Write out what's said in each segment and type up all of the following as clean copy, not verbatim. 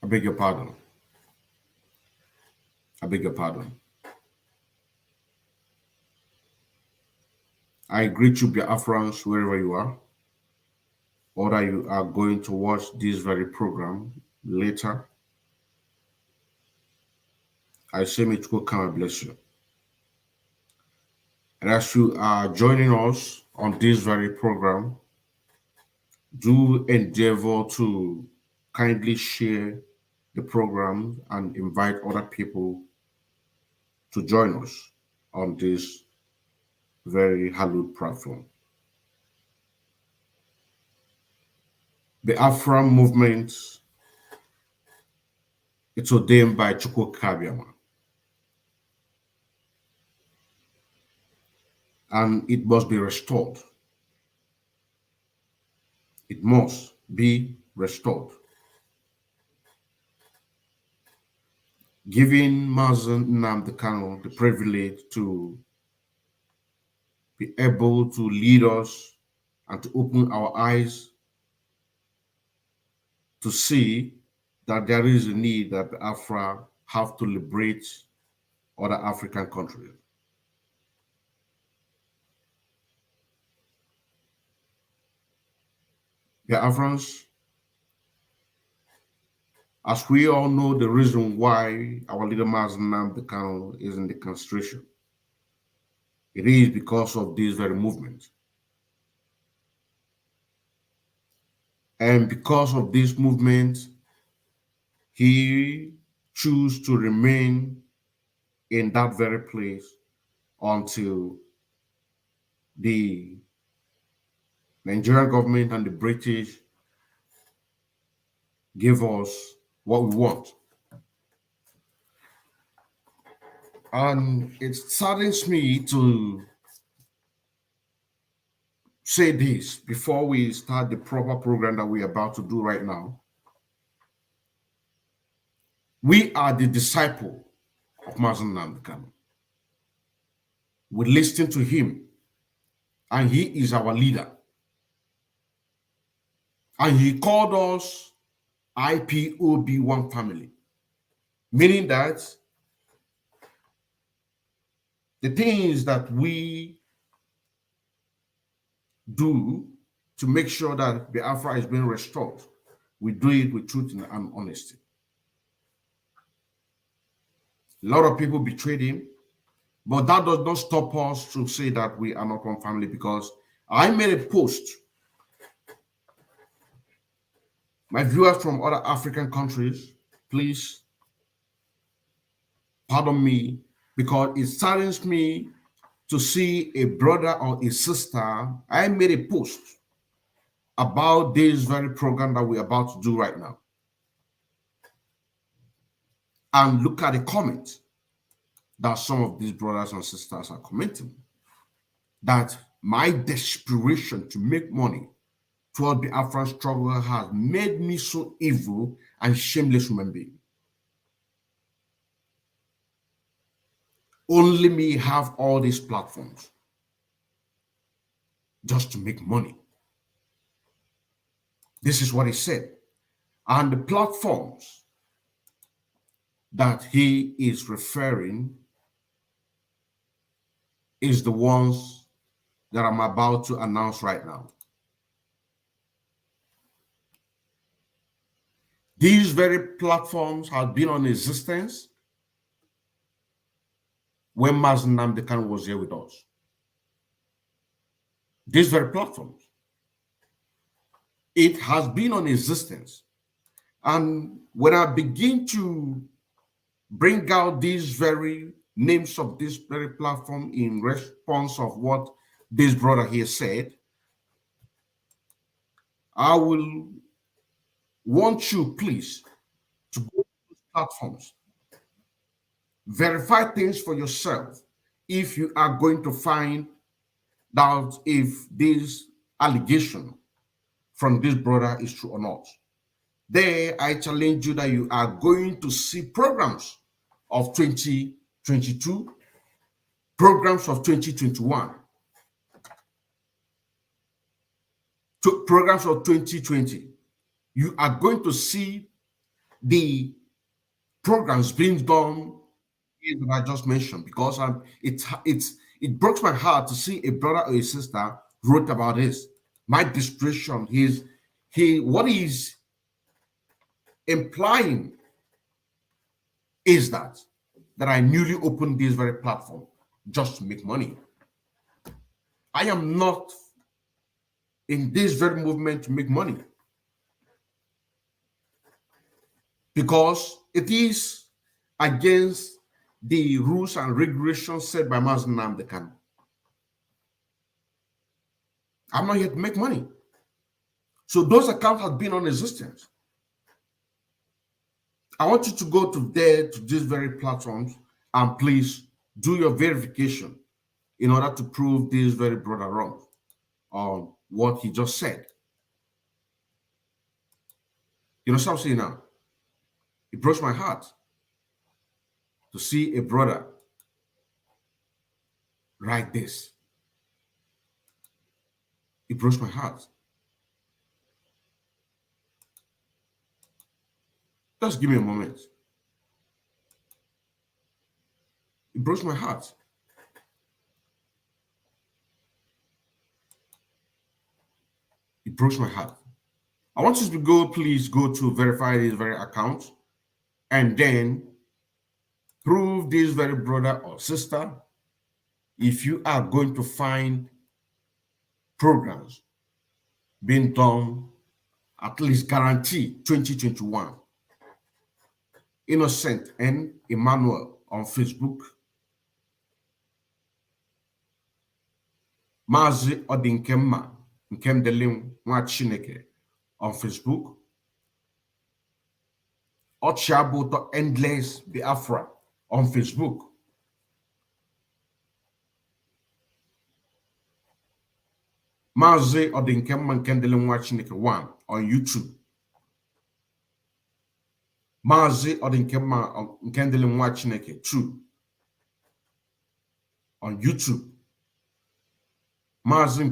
beg your pardon. I beg your pardon. I greet you, Biafrans, wherever you are, or that you are going to watch this very program later. I say, may God come and bless you. And as you are joining us on this very program, do endeavor to kindly share the program and invite other people to join us on this very hallowed platform. The Afro movement is ordained by Chukwu Kabiama, and it must be restored. It must be restored. Giving Mazi Nnamdi Kanu the privilege to be able to lead us and to open our eyes to see that there is a need that Biafra have to liberate other African countries. Biafrans, as we all know, the reason why our leader Mazi Nnamdi Kanu is in the castration, it is because of this very movement. And because of this movement, he chose to remain in that very place until the Nigerian government and the British give us what we want. And it saddens me to say this before we start the proper program that we're about to do right now. We are the disciple of Mazi Nnamdi Kanu. We listen to him, and he is our leader. And he called us IPOB one family, meaning that the things that we do to make sure that Biafra is being restored, we do it with truth and honesty. A lot of people betrayed him, but that does not stop us to say that we are not one family, because I made a post. My viewers from other African countries, please pardon me, because it saddens me to see a brother or a sister. I made a post about this very program that we're about to do right now. And look at the comments that some of these brothers and sisters are commenting. That my desperation to make money toward the Afro struggle has made me so evil and shameless human being. Only me have all these platforms just to make money. This is what he said. And the platforms that he is referring is the ones that I'm about to announce right now. These very platforms have been on existence when Mazi Nnamdi Kanu was here with us. These very platforms. It has been on existence. And when I begin to bring out these very names of this very platform in response of what this brother here said, I will want you, please, to go to these platforms. Verify things for yourself if you are going to find out if this allegation from this brother is true or not. There, I challenge you that you are going to see programs of 2022, programs of 2021, programs of 2020. You are going to see the programs being done that I just mentioned, because it breaks my heart to see a brother or a sister wrote about this. My desperation, what he's implying is that I newly opened this very platform just to make money. I am not in this very movement to make money, because it is against the rules and regulations set by Mazi Nnamdi. I'm not here to make money. So those accounts have been non-existent. I want you to go to these very platforms and please do your verification in order to prove this very brother wrong on what he just said. You know what I'm saying now? It breaks my heart to see a brother write this. It breaks my heart. Just give me a moment. It breaks my heart. It breaks my heart. I want you to please go to verify this very account and then prove this very brother or sister if you are going to find programs being done, at least guarantee 2021. Innocent and Emmanuel on Facebook. Mazi Odinkemma Nkemdilin Nwachineke on Facebook. Ochiabuto Endless Biafra on Facebook. Mazi Odinkemma Nkemdilin Nwachineke 1 on YouTube. Mazi Odinkemma Nkemdilin Nwachineke 2 on YouTube. Mazi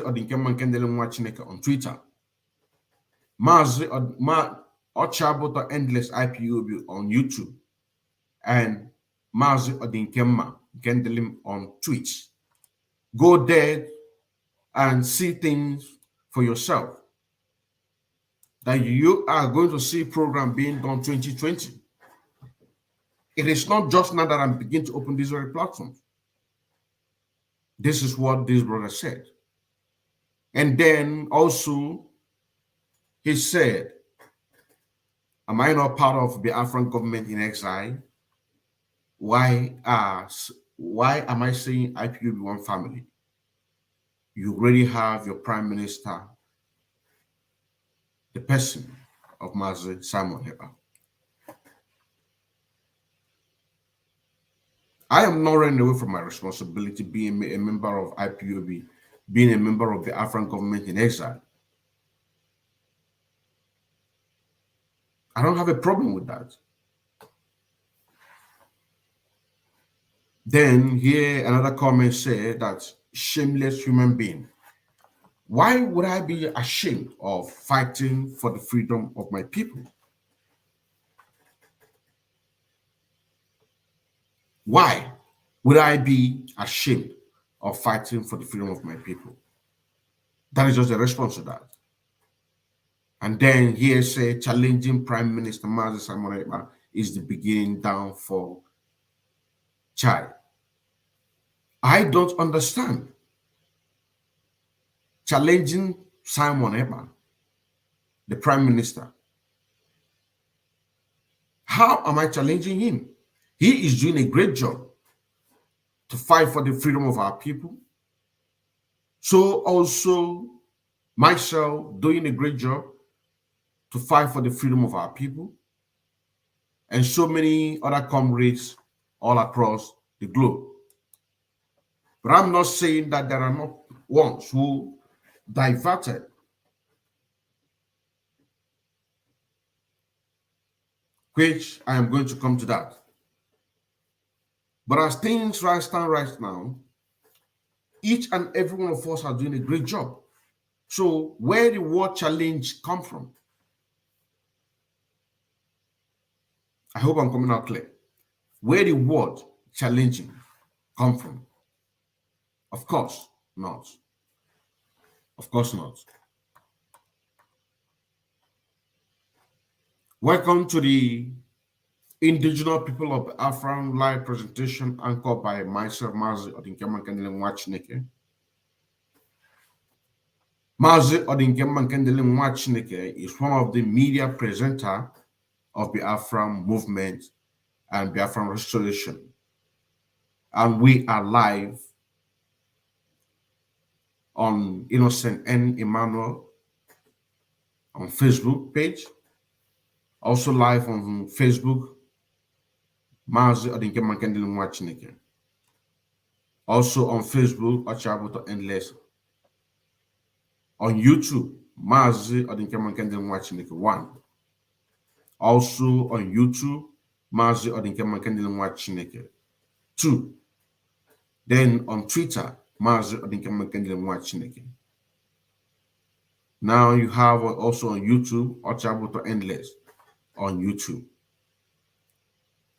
Odinkemma Nkemdilin Nwachineke on Twitter. Ochiabuto Endless IPOB on YouTube. And Mazi Odinkemma Nkemdilim on Twitch. Go there and see things for yourself. That you are going to see program being done 2020. It is not just now that I'm beginning to open these very platforms. This is what this brother said. And then also, he said, am I not part of the Biafran government in exile? Why am I saying IPOB one family? You already have your prime minister, the person of Mazi Simon Heba. I am not running away from my responsibility being a member of IPOB, being a member of the Biafran government in exile. I don't have a problem with that. Then here another comment said that shameless human being. Why would I be ashamed of fighting for the freedom of my people? Why would I be ashamed of fighting for the freedom of my people? That is just a response to that. And then here say challenging Prime Minister Mazi Simon Ekpa is the beginning downfall. Chai. I don't understand. Challenging Simon Ekpa, the Prime Minister. How am I challenging him? He is doing a great job to fight for the freedom of our people. So also myself doing a great job to fight for the freedom of our people. And so many other comrades all across the globe. But I'm not saying that there are not ones who diverted which I am going to come to that. But as things stand right now, each and every one of us are doing a great job. So where the word challenge come from? I hope I'm coming out clear. Where the word challenging come from? Of course not. Of course not. Welcome to the Indigenous People of Biafra live presentation anchored by myself, Mazi Odinkemma Nkemdilin Nwachineke. Mazi Odinkemma Nkemdilin Nwachineke is one of the media presenter of Biafra movement and Biafra restoration. And we are live on Innocent and Emmanuel on Facebook page. Also live on Facebook, Mazi Odinkemma Nkemdilin Nwachineke. Also on Facebook, Ochiabuto Endless. On YouTube, Mazi Odinkemma Nkemdilin Nwachineke 1. Also on YouTube, Mazi Odinkemma Nkemdilin Nwachineke 2. Then on Twitter, Mazi Odinkemma Nkemdilin Nwachineke. Now you have also on YouTube, Ochiabuto Endless on YouTube.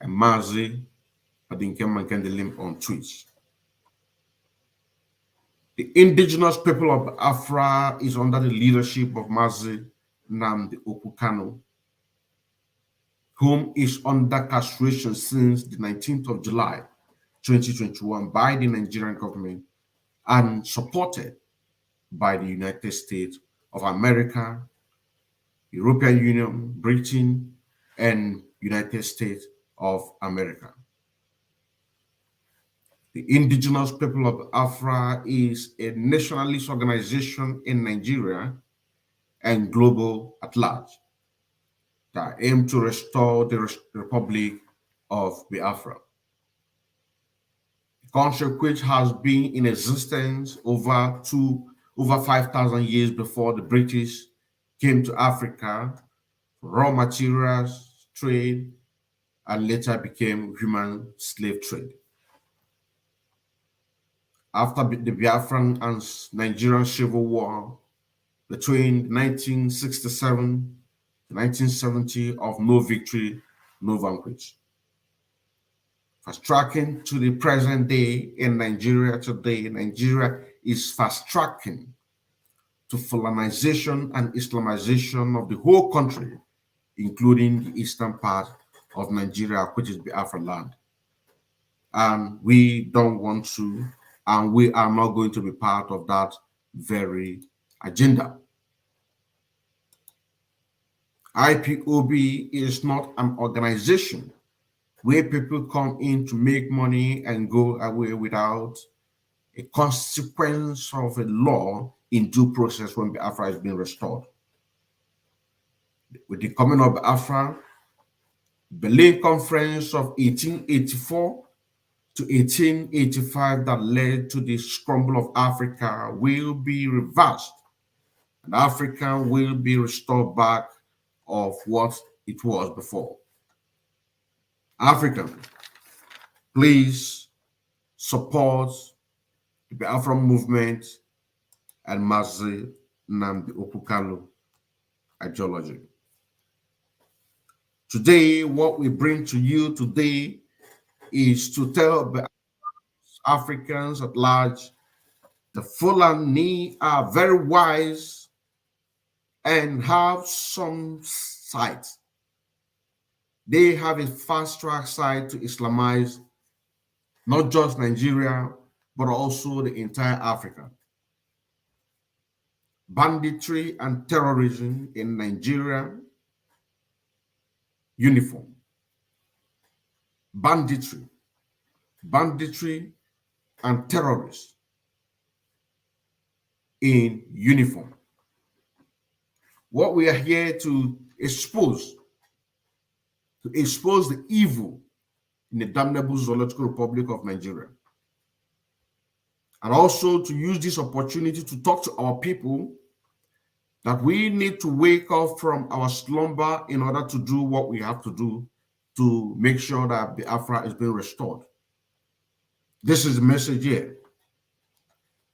And Mazi Odinkemma Nkemdilim on Twitch. The Indigenous People of Biafra is under the leadership of Mazi Nnamdi Kanu, whom is under castration since the 19th of July 2021 by the Nigerian government and supported by the United States of America, European Union, Britain, and United States of America. The Indigenous People of Biafra is a nationalist organization in Nigeria and global at large that aim to restore the Republic of Biafra. The country which has been in existence over 5,000 years before the British came to Africa for raw materials trade and later became human slave trade. After the Biafran and Nigerian Civil War between 1967 to 1970 of no victory, no vanquish. Fast-tracking to the present day in Nigeria today, Nigeria is fast-tracking to Fulanisation and Islamization of the whole country, including the eastern part of Nigeria, which is Biafra land. And we don't want to, and we are not going to be part of that very agenda. IPOB is not an organization where people come in to make money and go away without a consequence of a law in due process when Biafra is being restored. With the coming of Biafra, Berlin Conference of 1884 to 1885 that led to the scramble of Africa will be reversed, and Africa will be restored back of what it was before. Africa, please support the Biafra movement and Mazi Nnamdi Kanu ideology. Today, what we bring to you today is to tell Africans at large the Fulani are very wise and have some sight. They have a fast-track side to Islamize not just Nigeria, but also the entire Africa. Banditry and terrorism in Nigeria, uniform. Banditry and terrorists in uniform. What we are here to expose the evil in the damnable zoological Republic of Nigeria. And also to use this opportunity to talk to our people that we need to wake up from our slumber in order to do what we have to do to make sure that Biafra is being restored. This is the message here.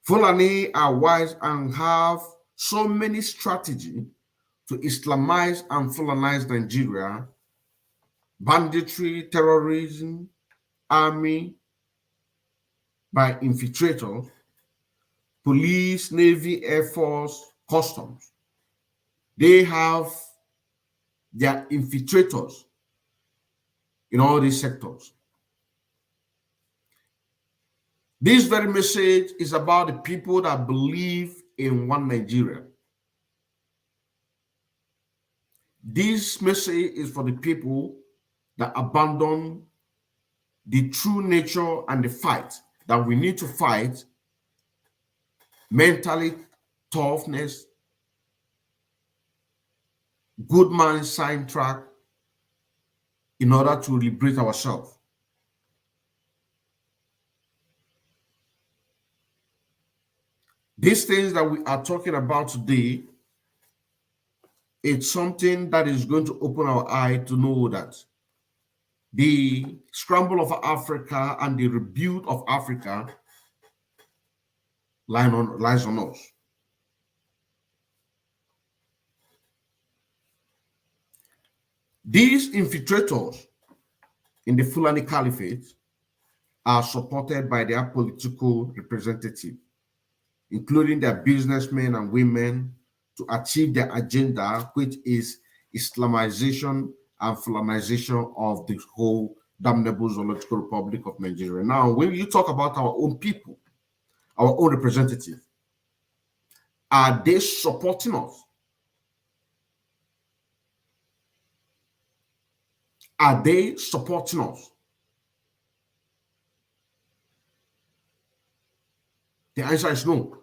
Fulani are wise and have so many strategies to Islamize and Fulanize Nigeria banditry, terrorism, army by infiltrators, police, navy, air force, customs. They have their infiltrators in all these sectors. This very message is about the people that believe in one Nigeria. This message is for the people that abandon the true nature and the fight that we need to fight, mentally toughness, good man sign track, in order to liberate ourselves. These things that we are talking about today, it's something that is going to open our eye to know that the scramble of Africa and the rebuild of Africa lies on us. These infiltrators in the Fulani Caliphate are supported by their political representatives, including their businessmen and women, to achieve their agenda, which is Islamization and Fulanization of the whole damnable zoological republic of Nigeria. Now, when you talk about our own people, our own representatives, are they supporting us? Are they supporting us? The answer is no.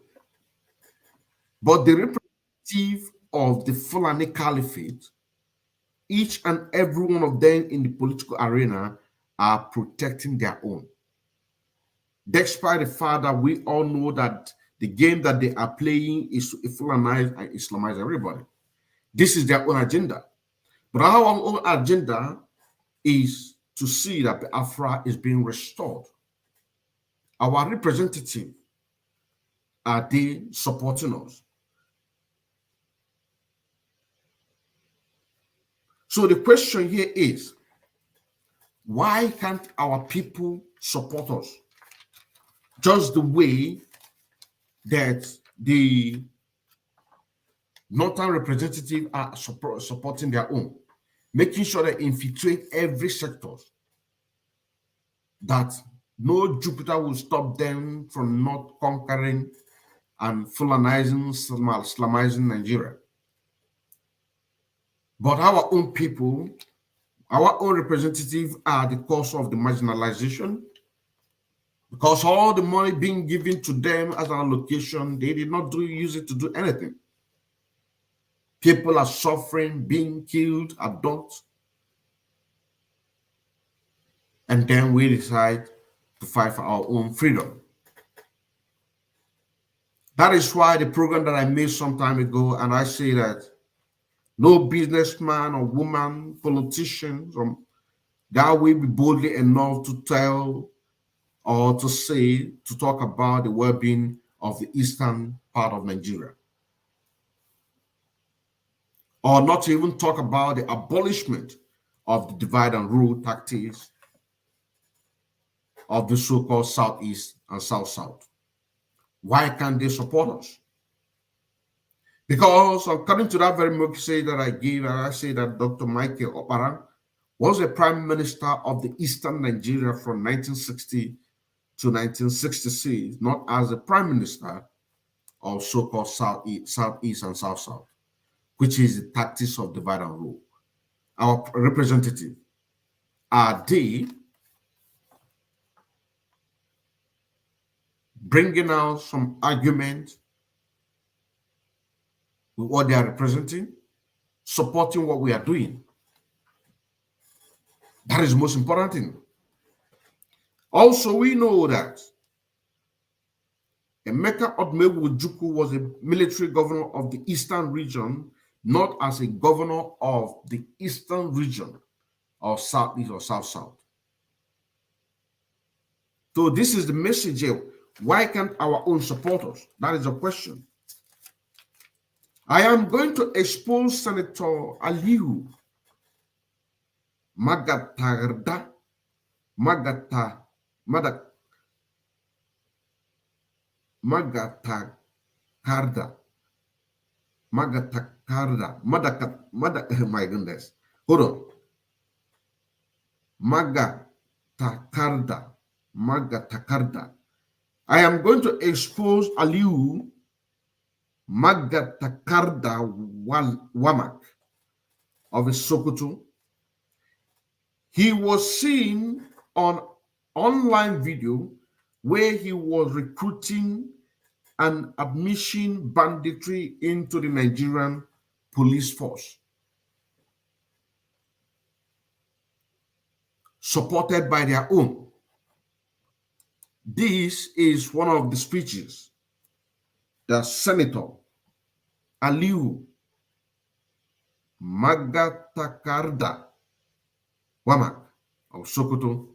But the representative of the Fulani Caliphate, each and every one of them in the political arena, are protecting their own. Despite the fact that we all know that the game that they are playing is to Fulanize and Islamize everybody. This is their own agenda. But our own agenda is to see that Biafra is being restored. Our representative, are they supporting us? So the question here is, why can't our people support us? Just the way that the northern representatives are supporting their own, making sure they infiltrate every sector, that no Jupiter will stop them from not conquering and Fulanizing, Islamizing Nigeria. But our own people, our own representatives are the cause of the marginalization, because all the money being given to them as an allocation, they did not use it to do anything. People are suffering, being killed, adults. And then we decide to fight for our own freedom. That is why the program that I made some time ago, and I say that no businessman or woman, politician, that will be boldly enough to tell or to say, to talk about the well-being of the eastern part of Nigeria. Or not to even talk about the abolishment of the divide and rule tactics of the so-called Southeast and South-South. Why can't they support us? Because according to that very message that I gave, and I say that Dr. Michael Opara was the prime minister of the Eastern Nigeria from 1960 to 1966, not as a prime minister of so-called Southeast and South-South, which is the tactics of divide and rule. Our representative, are they bringing out some argument with what they are representing, supporting what we are doing? That is the most important thing. Also, we know that Emeka Odumegwu Ojukwu was a military governor of the Eastern region, not as a governor of the Eastern region or Southeast or South-South. So this is the message here. Why can't our own support us? That is a question. I am going to expose Senator Aliyu Magatarda, Magata, Magatakarda, my goodness. Hold on. Magatakarda. I am going to expose Aliu Magatakarda Wamak of Sokoto. He was seen on online video where he was recruiting and admission banditry into the Nigerian police force, supported by their own. This is one of the speeches that Senator Aliu Magatakarda Wamak of Sokoto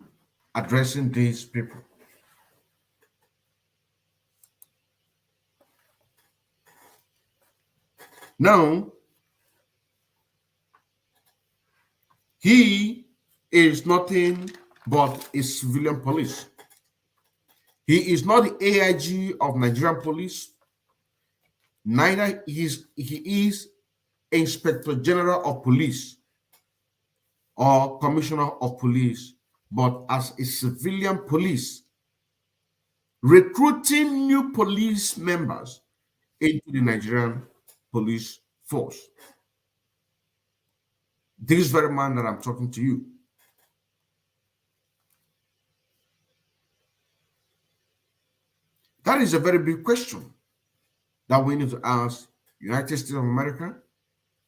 addressing these people. Now, he is nothing but a civilian police. He is not the AIG of Nigerian police, neither he is Inspector General of Police or Commissioner of Police, but as a civilian police, recruiting new police members into the Nigerian police force. This very man that I'm talking to you. That is a very big question that we need to ask United States of America,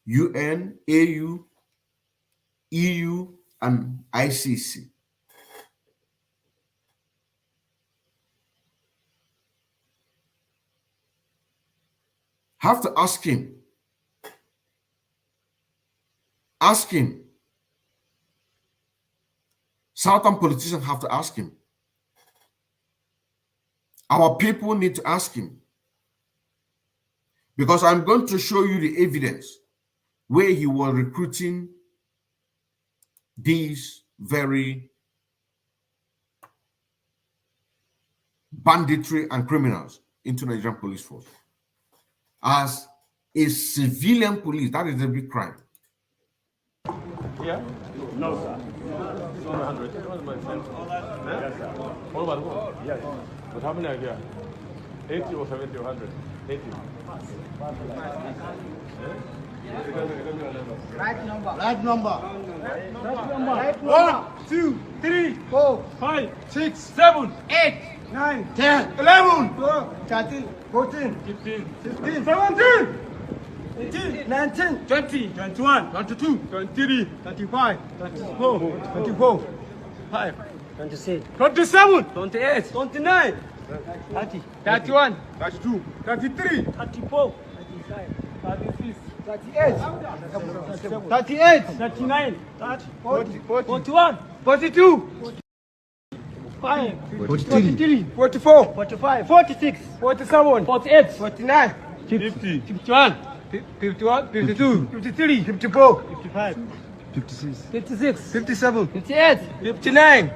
UN, AU, EU, and ICC. Have to ask him. Ask him. Southern politicians have to ask him. Our people need to ask him. Because I'm going to show you the evidence where he was recruiting these very banditry and criminals into Nigerian police force. As a civilian police, that is a big crime. Yeah? No, sir. 100. Yes, sir. What about what? Yes. But how many are here? 80 or 70 or 100? 80. Right number. Right number. Right number. Right number. 1, 2, 3, 4, 5, 6, 7, 8, 9, 10, 11, 12, 13, 14, 15, 16, 17, 18, 19, 20, 21, 22, 23, 25, 24, 24, 5, 26, 27, 28, 29, 30, 31, 32, 33, 34, 35, 36, 38, 38, 39, 40, 41, 42, 45, 43, 44, 45, 46, 47, 48, 49, 50, 51, 51, 52, 53, 54, 55, 56, 56, 57, 58, 59,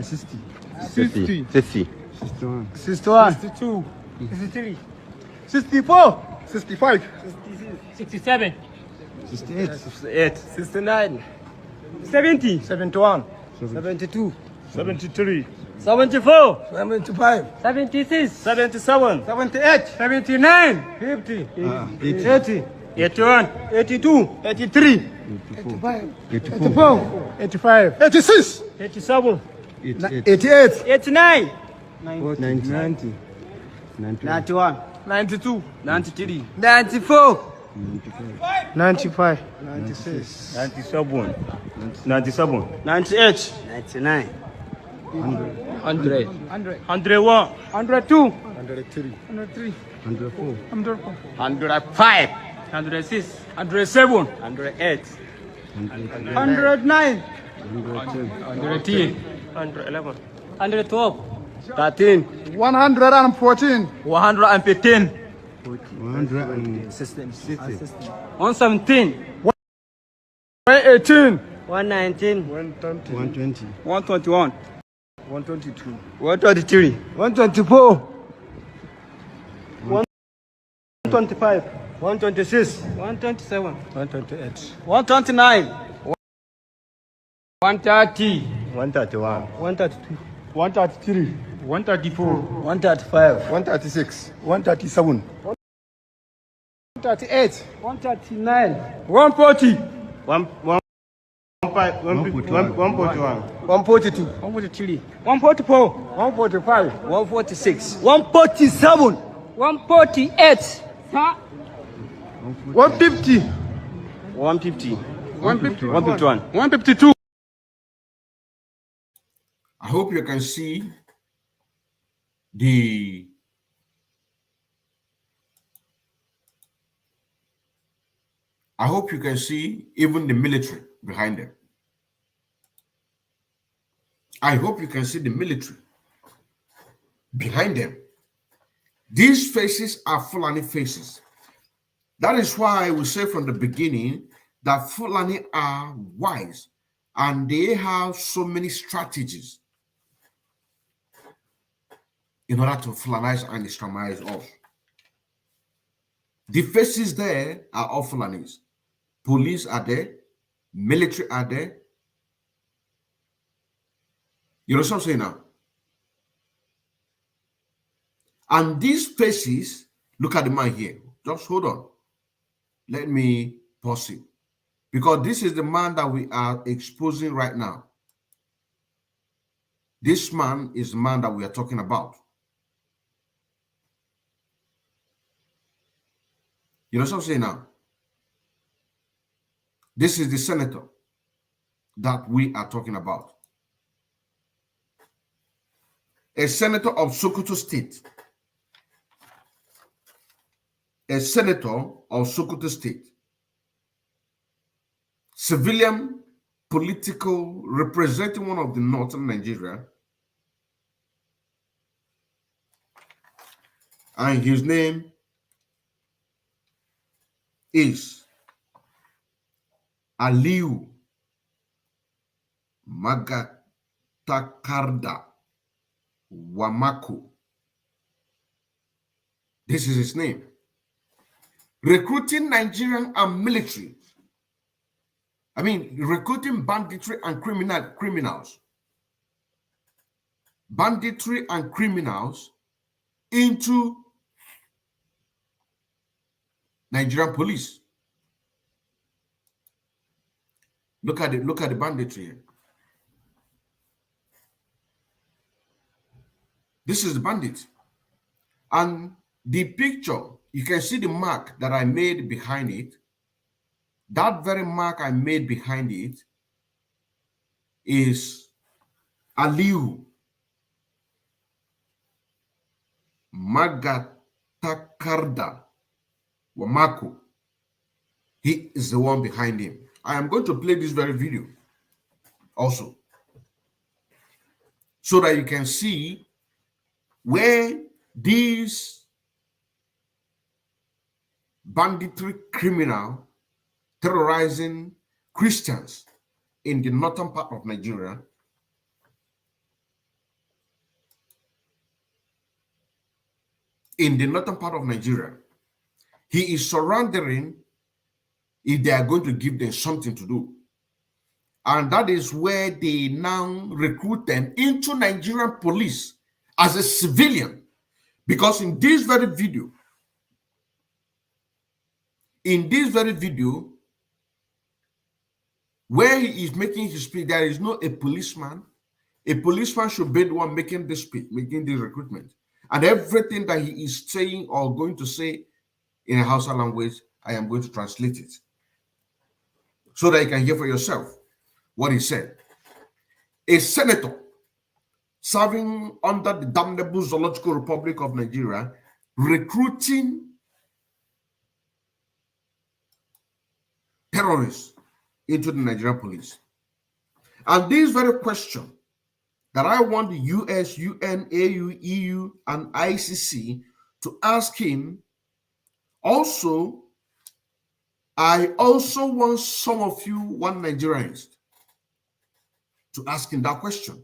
60, 60, 50, 61, 62, 63, 64, 65, 67, 68, 68, 69, 70, 71, 72, 73, 74, 75, 76, 77, 78, 79, 50, 80, 81, 82, 83, 85, 84, 85, 86, 87, 88, 89, 90, 91, 92, 93, 94, 95, 96, 97, 97, 98, 99, 100, 101, 102, 103, 103, 104, 104, 105, 106, 107, 108, 109, 110, 111, 112, 13, 114, 115, 160, 117, 118, 119. 120. 121. 122. 123. 124. 125. 126. 127. 128. 129. 130. 131. 132. 133. 134. 135. 136. 137. 138. 139. 140. 141. 142. 143. 144. 145. 146. 147. 148. 150. 150. 150. 151. 152. I hope you can see the even the military behind them. I hope you can see the military behind them. These faces are Fulani faces. That is why we say from the beginning that Fulani are wise and they have so many strategies in order to Fulanize and Islamize us. The faces there are all Fulanis. Police are there, military are there. You know what I'm saying now? And these faces, look at the man here. Just hold on. Let me pause it. Because this is the man that we are exposing right now. This man is the man that we are talking about. You know what I'm saying now? This is the senator that we are talking about. A senator of Sokoto State. A senator of Sokoto State. Civilian political representing one of the northern Nigeria. And his name is Aliu Magatakarda Wamako. This is his name. Recruiting Nigerian and military. Recruiting banditry and criminals. Banditry and criminals into Nigerian police. Look at the banditry here. This is the bandit. And the picture, you can see the mark that I made behind it. That very mark I made behind it is Aliu Magatakarda Wamako. He is the one behind him. I am going to play this very video also, so that you can see where these banditry criminal terrorizing Christians in the northern part of Nigeria he is surrendering if they are going to give them something to do. And that is where they now recruit them into Nigerian police as a civilian. Because in this very video, where he is making his speech, there is no a policeman. A policeman should be the one making this speech, making the recruitment. And everything that he is saying or going to say in a Hausa language, I am going to translate it so that you can hear for yourself what he said. A senator serving under the damnable Zoological Republic of Nigeria, recruiting terrorists into the Nigerian police. And this very question that I want the US, UN, AU, EU, and ICC to ask him, I also want some of you, one Nigerians, to ask him that question.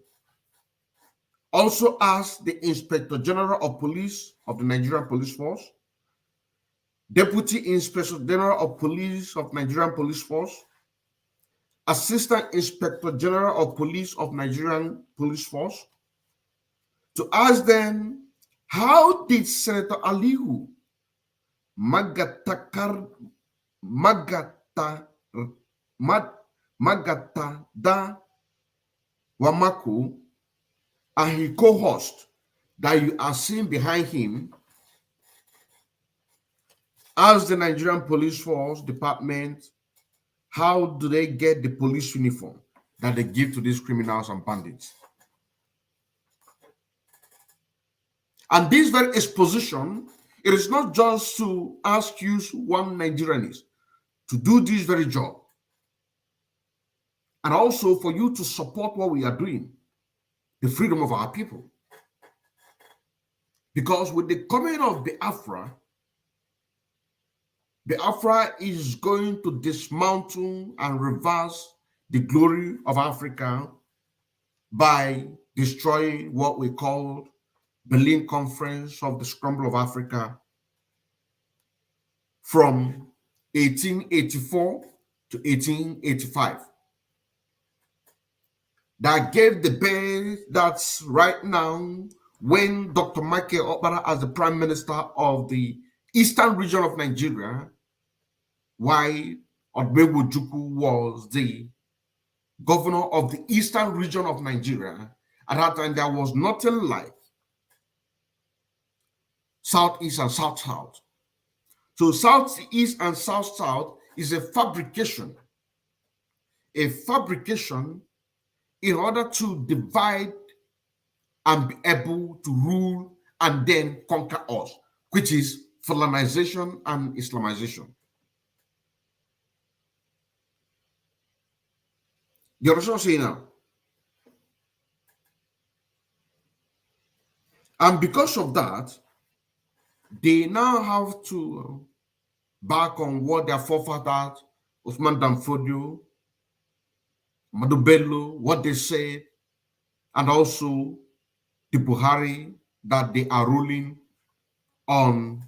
Also ask the Inspector General of Police of the Nigerian Police Force, Deputy Inspector General of Police of Nigerian Police Force, Assistant Inspector General of Police of Nigerian Police Force, to ask them, how did Senator Aliyu Magatada Wamaku and his co-host that you are seeing behind him, as the Nigerian Police Force Department, how do they get the police uniform that they give to these criminals and bandits? And this very exposition, it is not just to ask you one Nigerianist to do this very job, and also for you to support what we are doing, the freedom of our people. Because with the coming of Biafra, Biafra is going to dismantle and reverse the glory of Africa by destroying what we call Berlin Conference of the Scramble of Africa from 1884 to 1885. That gave the base that's right now when Dr. Michael Okpara, as the Prime Minister of the Eastern region of Nigeria, while Odumegwu was the governor of the Eastern region of Nigeria. At that time, there was nothing like Southeast and South-South. So Southeast and South-South is a fabrication in order to divide and be able to rule and then conquer us, which is Fulanisation and Islamization. You understand what I'm saying now? And because of that, they now have to back on what their forefathers, Usman Danfodio, Madu Bello, what they said, and also the Buhari that they are ruling on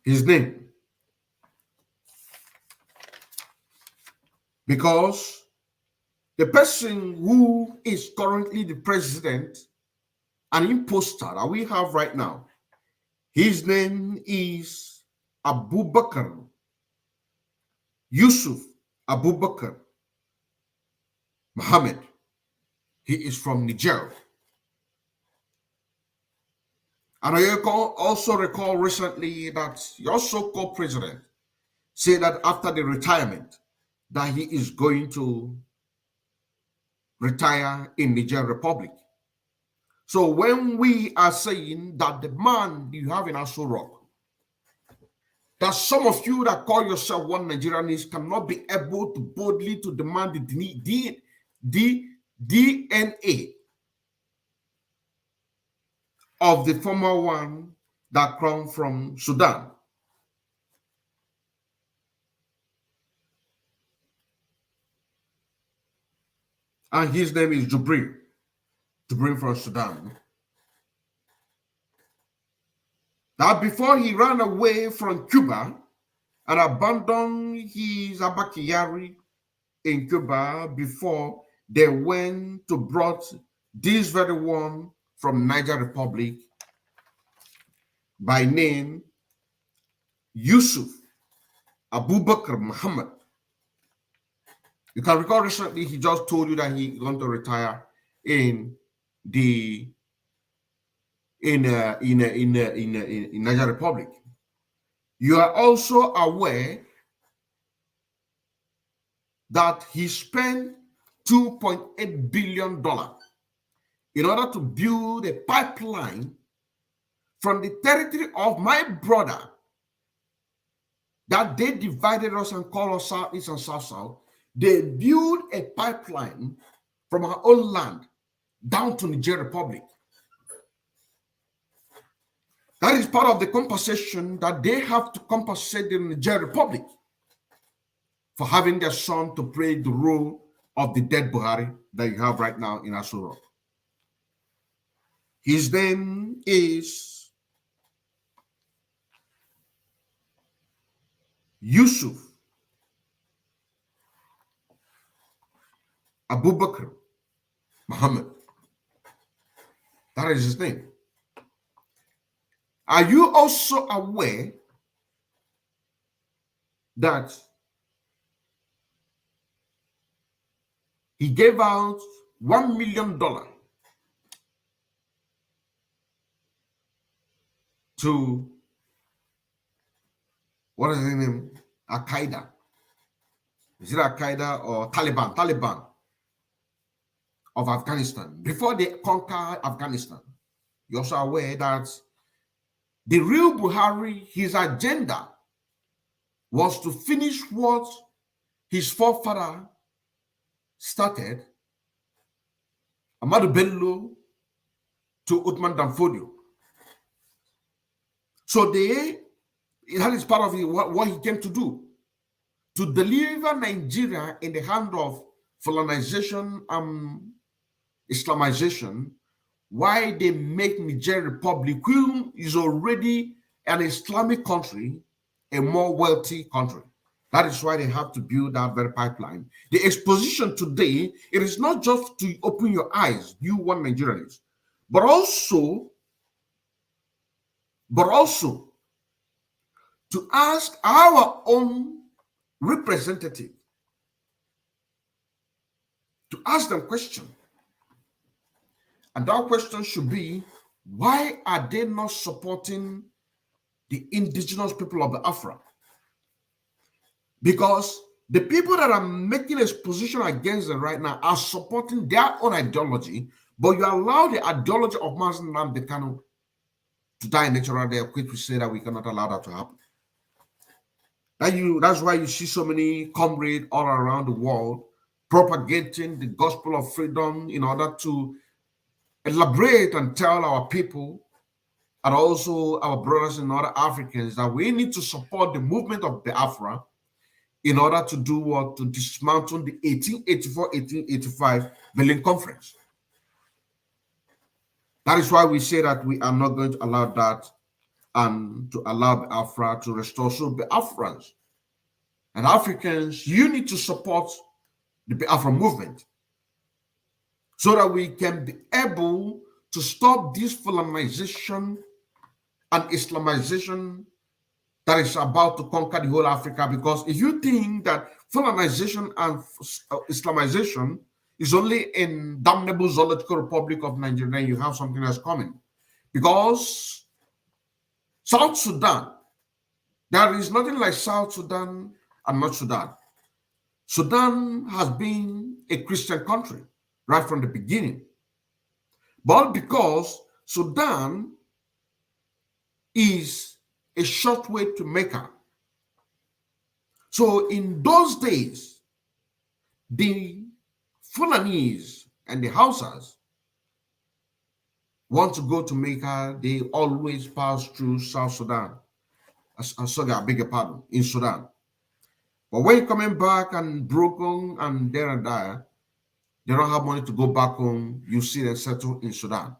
his name. Because the person who is currently the president, an imposter that we have right now, his name is Abubakar Yusuf Abubakar Mohammed. He is from Niger. And I also recall recently that your so-called president said that after the retirement, that he is going to retire in Niger Republic. So when we are saying that the man you have in Aso Rock, that some of you that call yourself one Nigerianist cannot be able to boldly to demand the DNA of the former one that come from Sudan. And his name is Jubril from Sudan. That before he ran away from Cuba and abandoned his Abakiyari in Cuba, before they went to brought this very one from Niger Republic by name Yusuf Abubakar Muhammad. You can recall recently he just told you that he's going to retire in Niger Republic. You are also aware that he spent $2.8 billion in order to build a pipeline from the territory of my brother that they divided us and called us Southeast and South-South. They built a pipeline from our own land down to Niger Republic. That is part of the compensation that they have to compensate the Niger Republic for having their son to play the role of the dead Buhari that you have right now in Asuro. His name is Yusuf Abubakar Muhammad. That is his name. Are you also aware that he gave out $1 million to, what is his name? Al-Qaeda. Is it Al-Qaeda or Taliban? Taliban of Afghanistan. Before they conquer Afghanistan, you're also aware that the real Buhari, his agenda was to finish what his forefather started, Ahmadu Bello to Uthman Danfodio. So that is part of what he came to do, to deliver Nigeria in the hand of Fulanisation and Islamization, why they make Nigerian Republic, which is already an Islamic country, a more wealthy country. That is why they have to build that very pipeline. The exposition today, it is not just to open your eyes, you one Nigerians, but also to ask our own representative, to ask them questions. And that question should be, why are they not supporting the indigenous people of Biafra? Because the people that are making a position against them right now are supporting their own ideology, but you allow the ideology of Mazi Nnamdi Kanu to die natural death, quick to say that we cannot allow that to happen. That's why you see so many comrades all around the world propagating the gospel of freedom in order to elaborate and tell our people and also our brothers and other Africans that we need to support the movement of Biafra in order to do what? To dismantle the 1884-1885 Berlin Conference. That is why we say that we are not going to allow that and to allow Biafra to restore. So Biafrans and Africans, you need to support the Biafra movement so that we can be able to stop this Fulanization and Islamization that is about to conquer the whole Africa. Because if you think that Fulanization and Islamization is only in damnable Zoological Republic of Nigeria, then you have something else coming. Because South Sudan, there is nothing like South Sudan and North Sudan. Sudan has been a Christian country right from the beginning. But because Sudan is a short way to Mecca, so in those days, the Fulanese and the Hausas want to go to Mecca, they always pass through South Sudan. Sorry, I beg your pardon, in Sudan. But when coming back and broken and there and there, they don't have money to go back home, you see them settle in Sudan.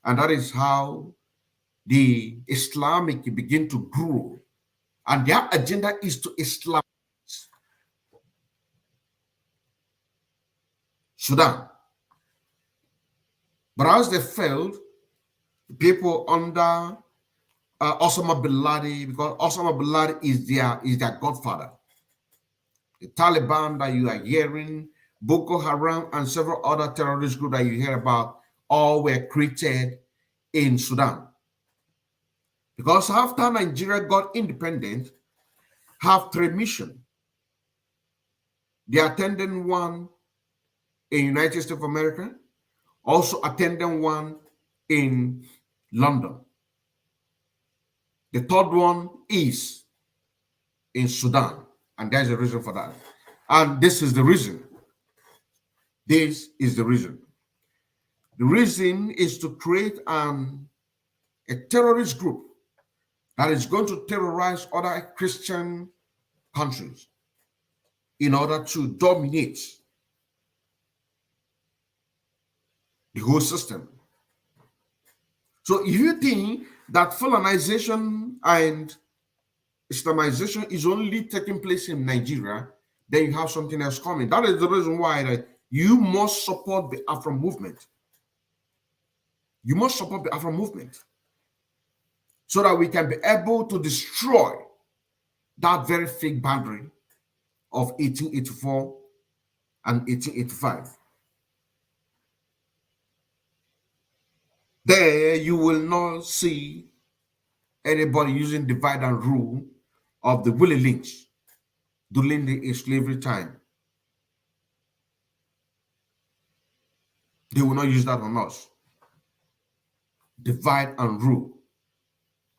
And that is how the Islamic begin to grow. And their agenda is to Islamize Sudan. But as they failed, people under Osama bin Laden, because Osama bin Laden is their godfather. The Taliban that you are hearing, Boko Haram, and several other terrorist groups that you hear about, all were created in Sudan. Because after Nigeria got independent, have three missions. They attended one in United States of America, also attended one in London. The third one is in Sudan, and there's a reason for that. And this is the reason. This is the reason. The reason is to create a terrorist group that is going to terrorize other Christian countries in order to dominate the whole system. So if you think that Fulanization and Islamization is only taking place in Nigeria, then you have something else coming. That is the reason why that you must support the Afro movement. You must support the Afro movement so that we can be able to destroy that very fake boundary of 1884 and 1885. There you will not see anybody using divide and rule of the Willie Lynch during the slavery time. They will not use that on us. Divide and rule.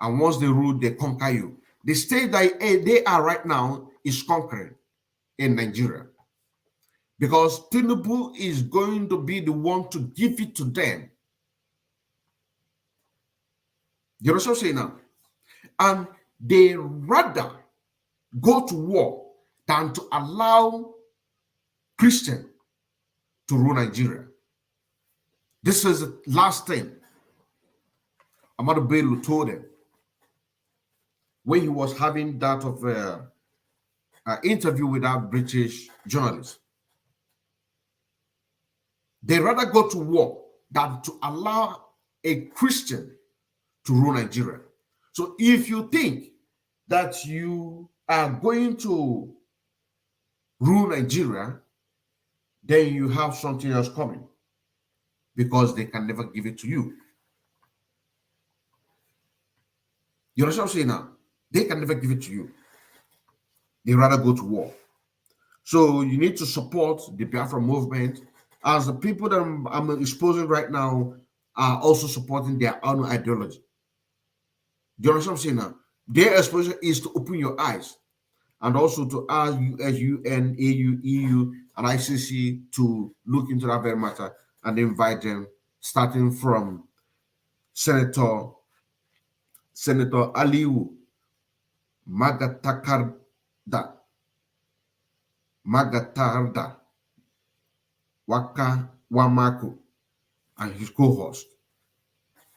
And once they rule, they conquer you. The state that they are right now is conquering in Nigeria. Because Tinubu is going to be the one to give it to them. You know what I'm saying now? And they rather go to war than to allow Christian to rule Nigeria. This is the last thing Ahmadu Bello told them when he was having that of interview with that British journalist. They rather go to war than to allow a Christian to rule Nigeria. So if you think that you are going to rule Nigeria, then you have something else coming, because they can never give it to you. You understand what I'm saying now? They can never give it to you. They rather go to war. So you need to support the Biafra movement, as the people that I'm exposing right now are also supporting their own ideology. Do you understand what I'm saying now? Their exposure is to open your eyes, and also to ask US, UN, AU, EU, and ICC to look into that very matter and invite them, starting from Senator Aliu Magatarda Waka Wamako and his co-host.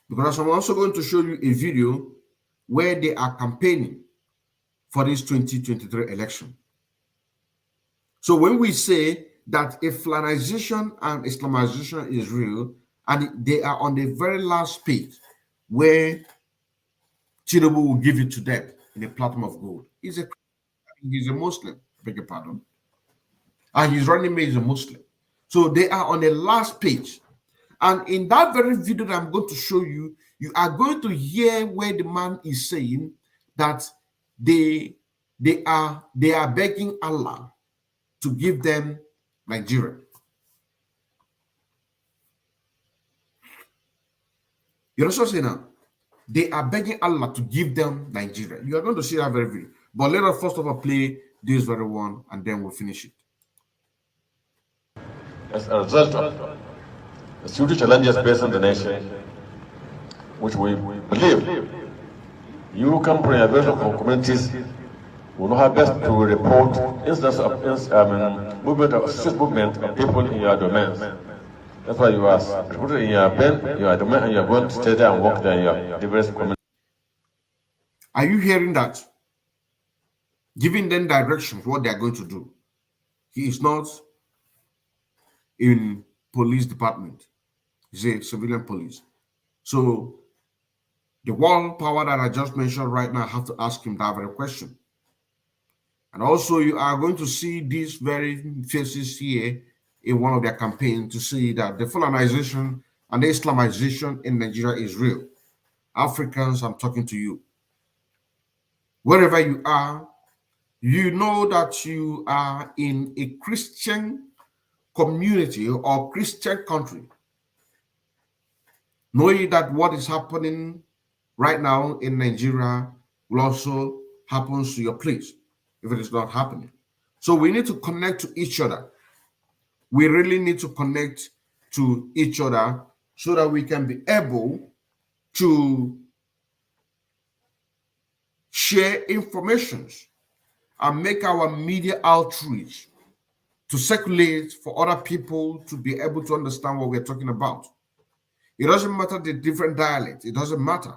Because I'm also going to show you a video where they are campaigning for this 2023 election. So when we say that if Fulanization and Islamization is real, and they are on the very last page where Tinubu will give it to them in a platinum of gold. He's a Muslim, beg your pardon. And his running mate is a Muslim. So they are on the last page. And in that very video that I'm going to show you, you are going to hear where the man is saying that they are begging Allah to give them Nigeria. You know what I'm saying now? They are begging Allah to give them Nigeria. You are going to see that very video. But let us first of all play this very one, and then we'll finish it. As a result of the security challenges facing the nation, which we believe you come from a variety of communities will not have best to report instances of movement of people in your domains. That's why you are recruited in your domain, and you are going to stay there and work there in your diverse communities. Are you hearing that? Giving them directions what they are going to do. He is not in police department. He's a civilian police. So the world power that I just mentioned right now, I have to ask him that very question. And also you are going to see these very faces here in one of their campaigns to see that the Fulanization and the Islamization in Nigeria is real. Africans, I'm talking to you. Wherever you are, you know that you are in a Christian community or Christian country. Knowing that what is happening right now in Nigeria will also happen to your place if it is not happening. So we need to connect to each other. We really need to connect to each other so that we can be able to share information and make our media outreach to circulate for other people to be able to understand what we're talking about. It doesn't matter the different dialects. It doesn't matter.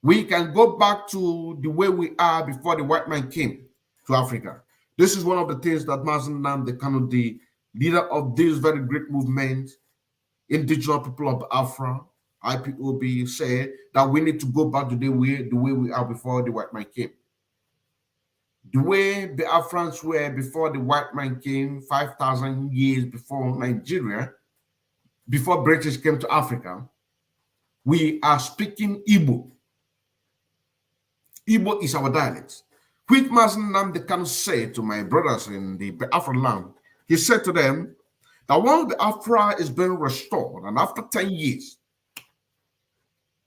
We can go back to the way we are before the white man came to Africa. This is one of the things that Mazi Nnamdi Kanu, the leader of this very great movement, Indigenous People of Biafra, IPOB, said that we need to go back to the way we are before the white man came. The way the Biafrans were before the white man came, 5,000 years before Nigeria, before British came to Africa. We are speaking Igbo. Igbo is our dialect. Which Mazi Nnamdi Kanu said to my brothers in the Biafra land, he said to them that once Biafra is being restored, and after 10 years,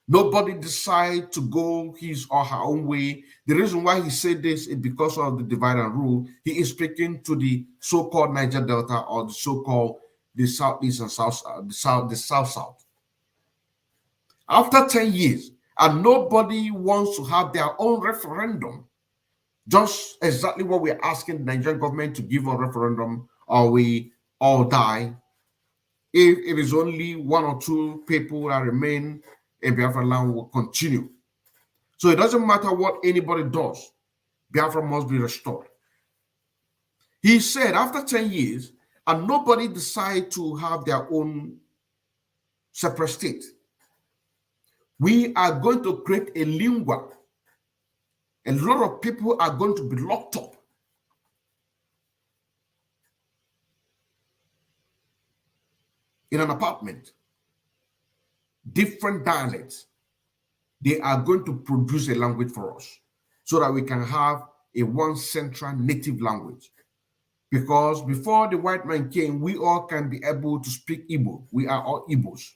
nobody decides to go his or her own way. The reason why he said this is because of the divide and rule. He is speaking to the so-called Niger Delta, or the so-called the Southeast and South, the South. After 10 years, and nobody wants to have their own referendum, just exactly what we're asking the Nigerian government to give a referendum, or we all die. If it is only one or two people that remain in Biafra land, will continue. So it doesn't matter what anybody does, Biafra must be restored. He said after 10 years, and nobody decide to have their own separate state, we are going to create a lingua. A lot of people are going to be locked up. In an apartment. Different dialects. They are going to produce a language for us so that we can have a one central native language. Because before the white man came, we all can be able to speak Igbo. We are all Igbos.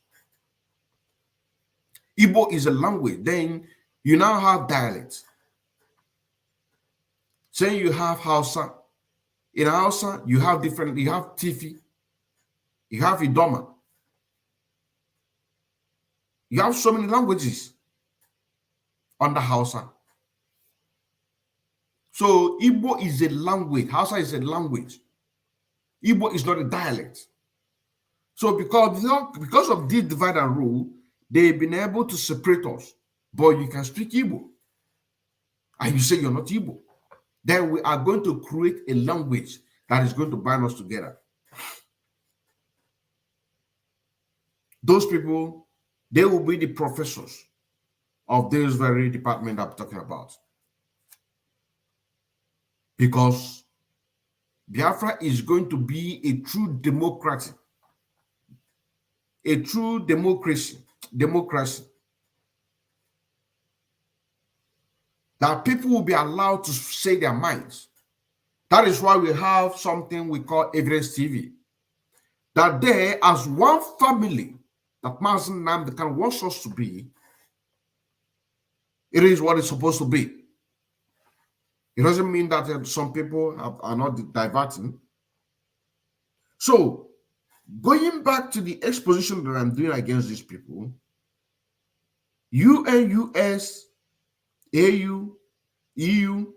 Igbo is a language. Then you now have dialects. Say you have Hausa. In Hausa, you have different, you have Tifi, you have Idoma. You have so many languages under Hausa. So Igbo is a language. Hausa is a language. Igbo is not a dialect. So because of this divide and rule, they've been able to separate us. But you can speak Igbo. And you say you're not Igbo. Then we are going to create a language that is going to bind us together. Those people, they will be the professors of this very department I'm talking about. Because Biafra is going to be a true democracy. A true democracy. That people will be allowed to say their minds. That is why we have something we call Evidence TV. That there, as one family, that Mazi Nnamdi Kanu wants us to be, it is what it's supposed to be. It doesn't mean that some people are not diverting. So, going back to the exposition that I'm doing against these people, UN, US, AU, EU,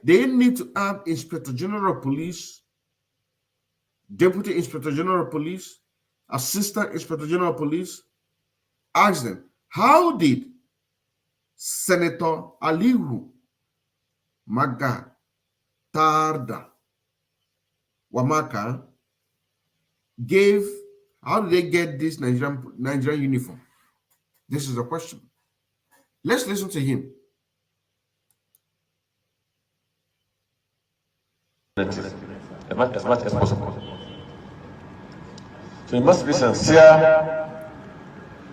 they need to have Inspector General of Police, Deputy Inspector General of Police, Assistant Inspector General of Police. Ask them, how did Senator Alihu Maga Tarda Wamaka how did they get this Nigerian uniform? This is a question. Let's listen to him. As much as possible. So you must be sincere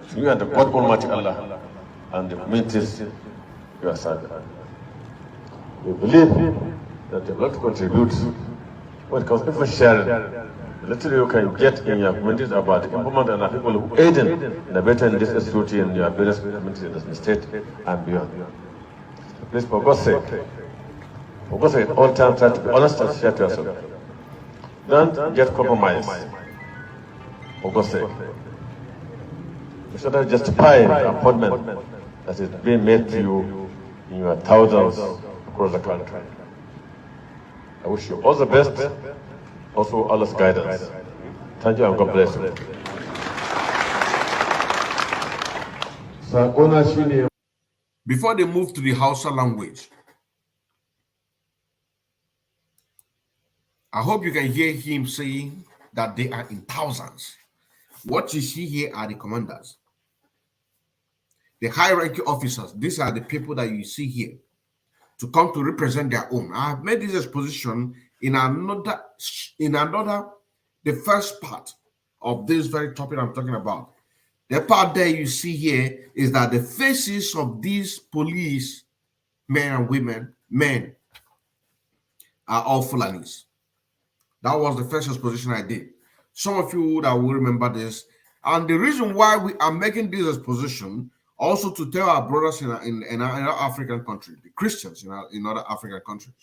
to you and the God Almighty Allah and the communities you are serving. We believe that you have to contribute when it comes to sharing. The little you can get in your communities about the improvement and the people who aid in the better in this institute in your various communities in the state and beyond. So please, for God's sake, at all times try to be honest and share to yourself. Don't get compromised. For God's sake. You should not justify the appointment that is being made to you in your thousands across the country. I wish you all the best, also Allah's guidance. Thank you and God bless you. Before they move to the Hausa language, I hope you can hear him saying that they are in thousands. What you see here are the commanders, the high-ranking officers. These are the people that you see here to come to represent their own. I have made this exposition in another, the first part of this very topic I'm talking about. The part there you see here is that the faces of these police men and women, men, are all Fulanis. That was the first exposition I did. Some of you that will remember this. And the reason why we are making this exposition also to tell our brothers in our African countries, the Christians in other African countries,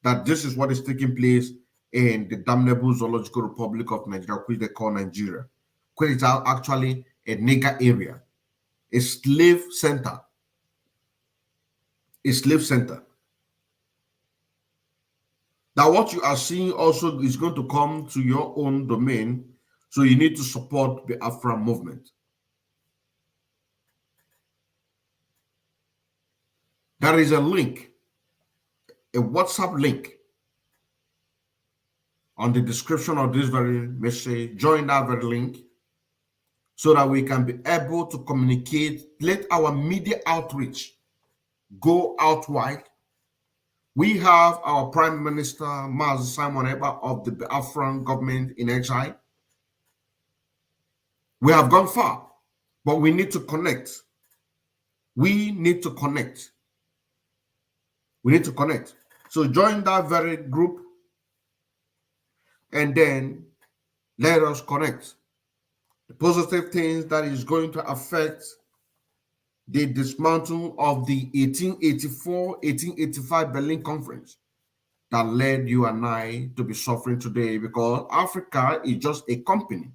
that this is what is taking place in the damnable Zoological Republic of Nigeria, which they call Nigeria, which is actually a nigger area, a slave center. A slave center. That what you are seeing also is going to come to your own domain, so you need to support the Biafra movement. There is a link, a WhatsApp link on the description of this very message. Join that very link so that we can be able to communicate, let our media outreach go out wide. We have our Prime Minister, Mazi of the Biafran government in exile. We have gone far, but we need to connect. We need to connect. We need to connect. So join that very group and then let us connect. The positive things that is going to affect the dismantling of the 1884-1885 Berlin Conference that led you and I to be suffering today, because Africa is just a company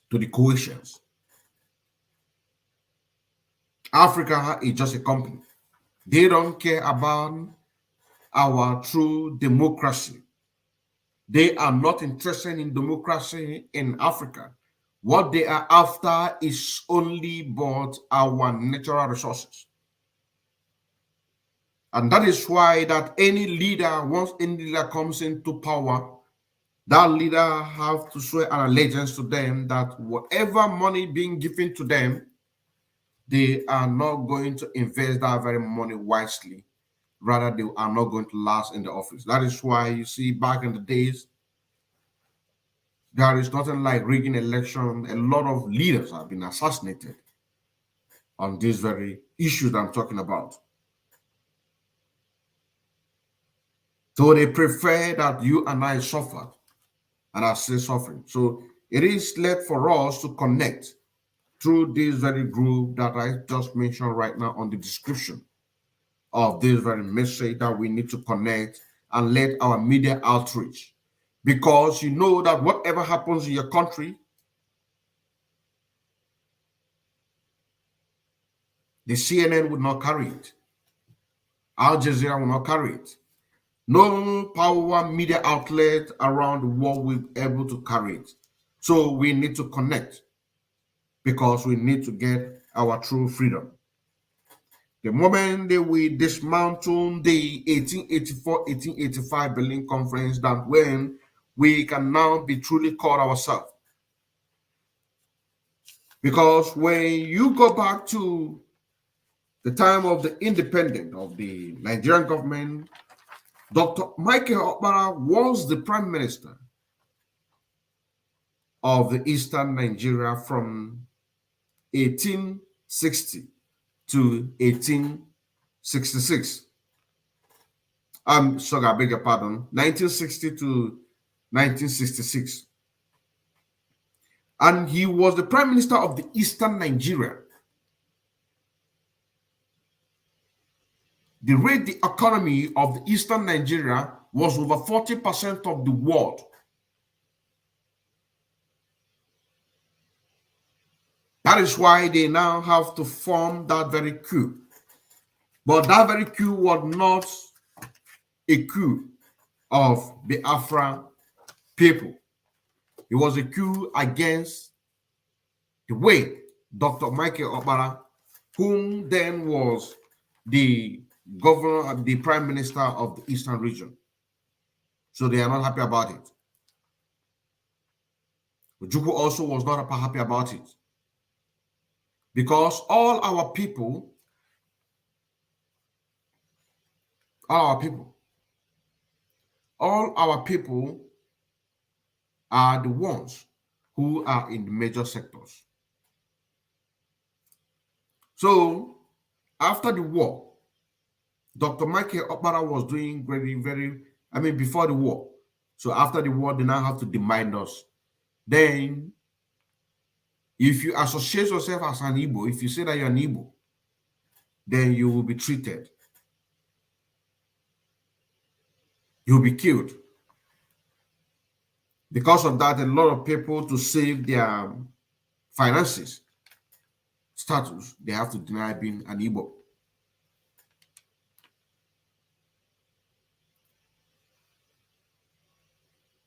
to the coalitions. Africa is just a company. They don't care about our true democracy. They are not interested in democracy in Africa. What they are after is only but our natural resources. And that is why that any leader, once any leader comes into power, that leader have to swear an allegiance to them that whatever money being given to them, they are not going to invest that very money wisely. Rather, they are not going to last in the office. That is why you see back in the days, there is nothing like rigging election. A lot of leaders have been assassinated on this very issue that I'm talking about. So they prefer that you and I suffer and are still suffering. So it is left for us to connect through this very group that I just mentioned right now on the description of this very message, that we need to connect and let our media outreach. Because you know that whatever happens in your country, the CNN would not carry it. Al Jazeera will not carry it. No power media outlet around the world will be able to carry it. So we need to connect, because we need to get our true freedom. The moment that we dismantle the 1884-1885 Berlin Conference, that when we can now be truly called ourselves. Because when you go back to the time of the independence of the Nigerian government, Dr. Michael Okpara was the prime minister of the Eastern Nigeria from 1860 to 1866. I'm sorry, I beg your pardon, 1960 to 1966. And he was the prime minister of the Eastern Nigeria. The rate, the economy of the Eastern Nigeria was over 40% of the world. That is why they now have to form that very coup. But that very coup was not a coup of the Biafra people. It was a coup against the way Dr. Michael Okpara, whom then was the governor, the prime minister of the Eastern region. So they are not happy about it. Ojukwu also was not happy about it. Because all our people are the ones who are in the major sectors. So after the war, Dr. Michael Okpara was doing before the war. So after the war, they now have to demand us. Then, if you associate yourself as an Igbo, if you say that you're an Igbo, then you will be treated. You'll be killed. Because of that, a lot of people, to save their finances, status, they have to deny being an Igbo.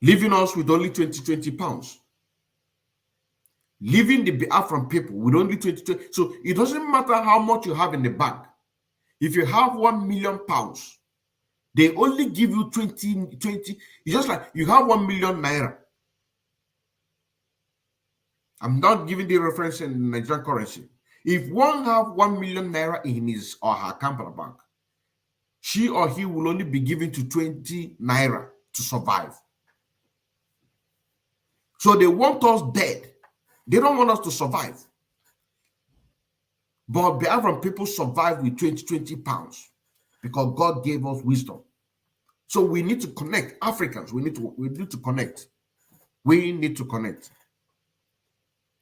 Leaving us with only 20 pounds. Leaving the Biafran people with only 20. So it doesn't matter how much you have in the bank. If you have 1 million pounds, they only give you 20. It's just like you have 1 million naira. I'm not giving the reference in Nigerian currency. If one have 1 million naira in his or her Kampala bank, she or he will only be given to 20 naira to survive. So they want us dead. They don't want us to survive. But Biafran people survive with 20 pounds because God gave us wisdom. So we need to connect. Africans, we need to connect. We need to connect.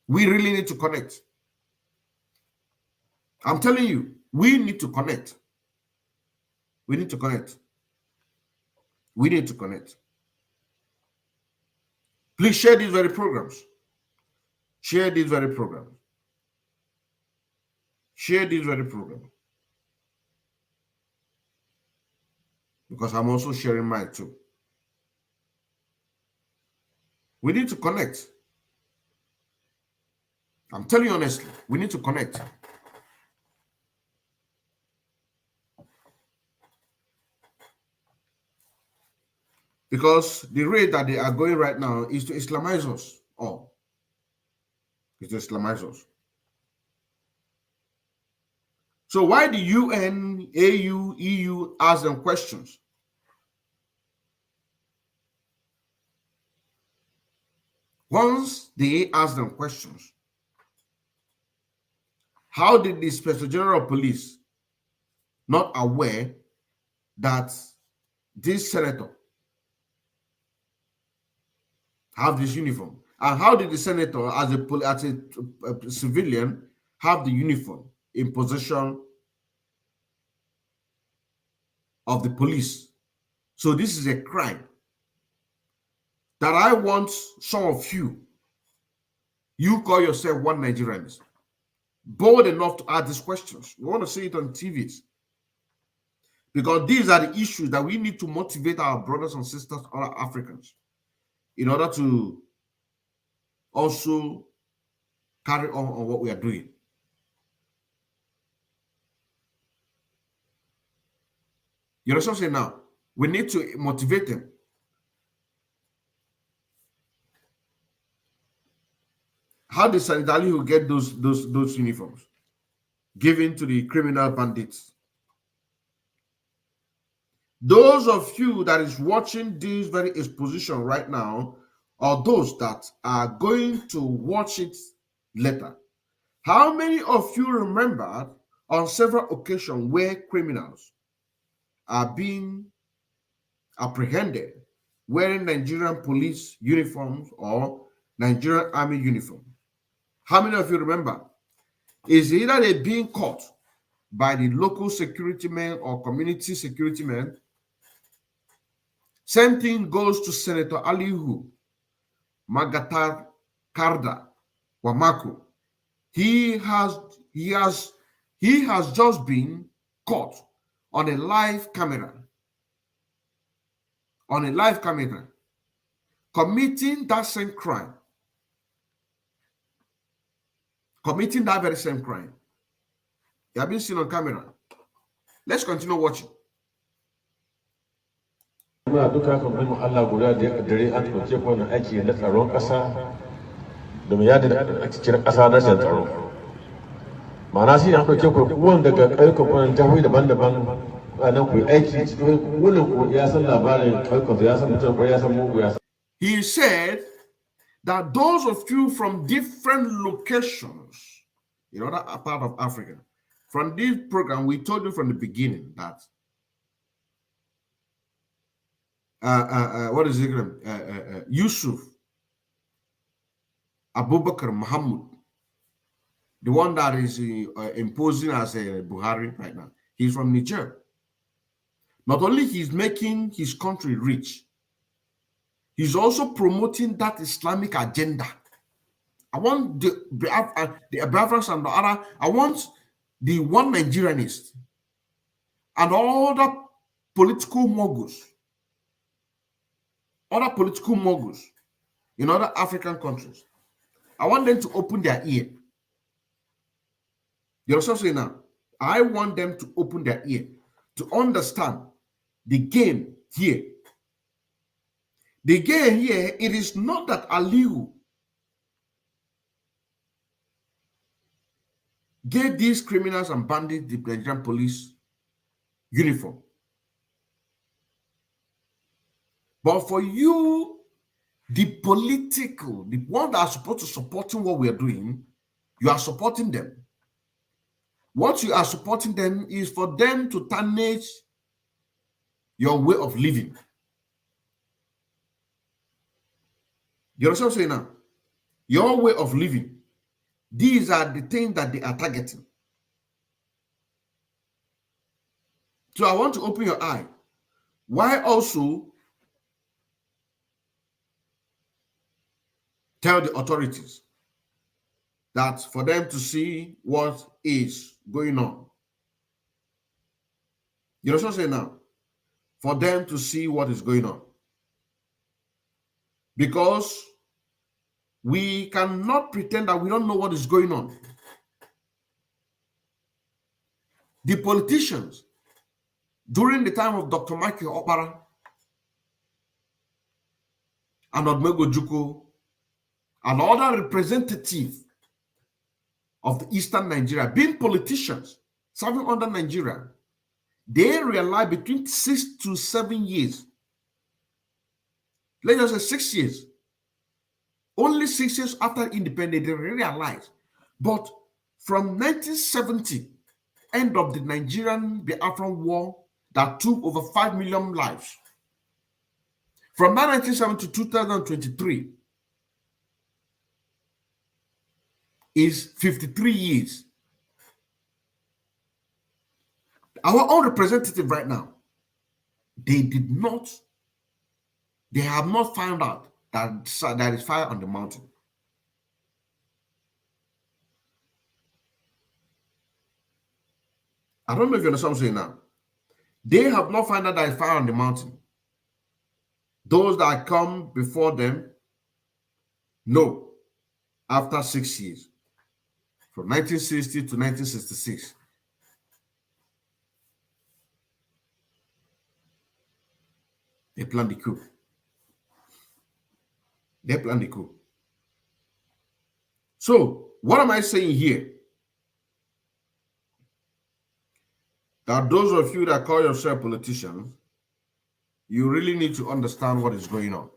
We really need to connect. I'm telling you, we need to connect. We need to connect. We need to connect. Please share these very programs. Share these very programs. Share these very programs. Because I'm also sharing mine too. We need to connect. I'm telling you honestly, we need to connect. Because the rate that they are going right now is to Islamize us all. It's to Islamize us. So why the UN, AU, EU ask them questions? Once they ask them questions, how did the Inspector General of Police not aware that this senator have this uniform? And how did the senator, as a civilian, have the uniform in possession of the police? So this is a crime that I want some of you call yourself one Nigerians, bold enough to ask these questions. We want to see it on TVs. Because these are the issues that we need to motivate our brothers and sisters, other Africans, in order to also carry on what we are doing. You know what I'm saying now? We need to motivate them. How did Sanidali who get those uniforms given to the criminal bandits? Those of you that is watching this very exposition right now, or those that are going to watch it later, how many of you remember on several occasions where criminals are being apprehended wearing Nigerian police uniforms or Nigerian army uniform? How many of you remember? Is either they being caught by the local security men or community security men? Same thing goes to Senator Alihu Magatar Karda Wamaku. He has just been caught on a live camera. Committing that same crime. committing that very same crime. They have been seen on camera. Let's continue watching. Muna duka kan mu Allah guda da dare an ɗauke ko na aiki na tsaron ƙasa domin ya da cikin ƙasa na tsaro. Ma'ana shi an ɗauke ku wanda daga ƙauyukan kwanan jihohi daban-daban nan ku aiki cikin wannan ku ya san labarin ƙauyukan ya san mutum ko ya san mugu ya san. He said that those of you from different locations, in other part of Africa, from this program, we told you from the beginning that what is his name? Yusuf Abubakar Muhammad, the one that is imposing as a Buhari right now. He's from Niger. Not only he's making his country rich, he's also promoting that Islamic agenda. I want the Biafrans and the other, I want the one Nigerianist and all the political moguls, other political moguls in other African countries. I want them to open their ear. You're also saying now, I want them to open their ear to understand the game here. The game here, it is not that Aliyu gave these criminals and bandits the Nigerian police uniform. But for you, the political, the one that are supposed to supporting what we are doing, you are supporting them. What you are supporting them is for them to tarnish your way of living. You understand what I'm saying now? Your way of living. These are the things that they are targeting. So I want to open your eye. Why also tell the authorities that for them to see what is going on. You know what I'm saying now? For them to see what is going on. Because we cannot pretend that we don't know what is going on. The politicians, during the time of Dr. Michael Opara and Odumegwu Ojukwu and other representatives of the Eastern Nigeria, being politicians, serving under Nigeria, they realized between 6 to 7 years, let's just say 6 years, only 6 years after independence, they realized. But from 1970, end of the Nigerian Biafran War that took over 5 million lives, from 1970 to 2023 is 53 years. Our own representative right now, they have not found out that there is fire on the mountain. I don't know if you understand what I'm saying now. They have not found out there is fire on the mountain. Those that come before them, no, after 6 years, from 1960 to 1966. They planned the coup. They planned the coup. So, what am I saying here? That those of you that call yourself politicians, you really need to understand what is going on.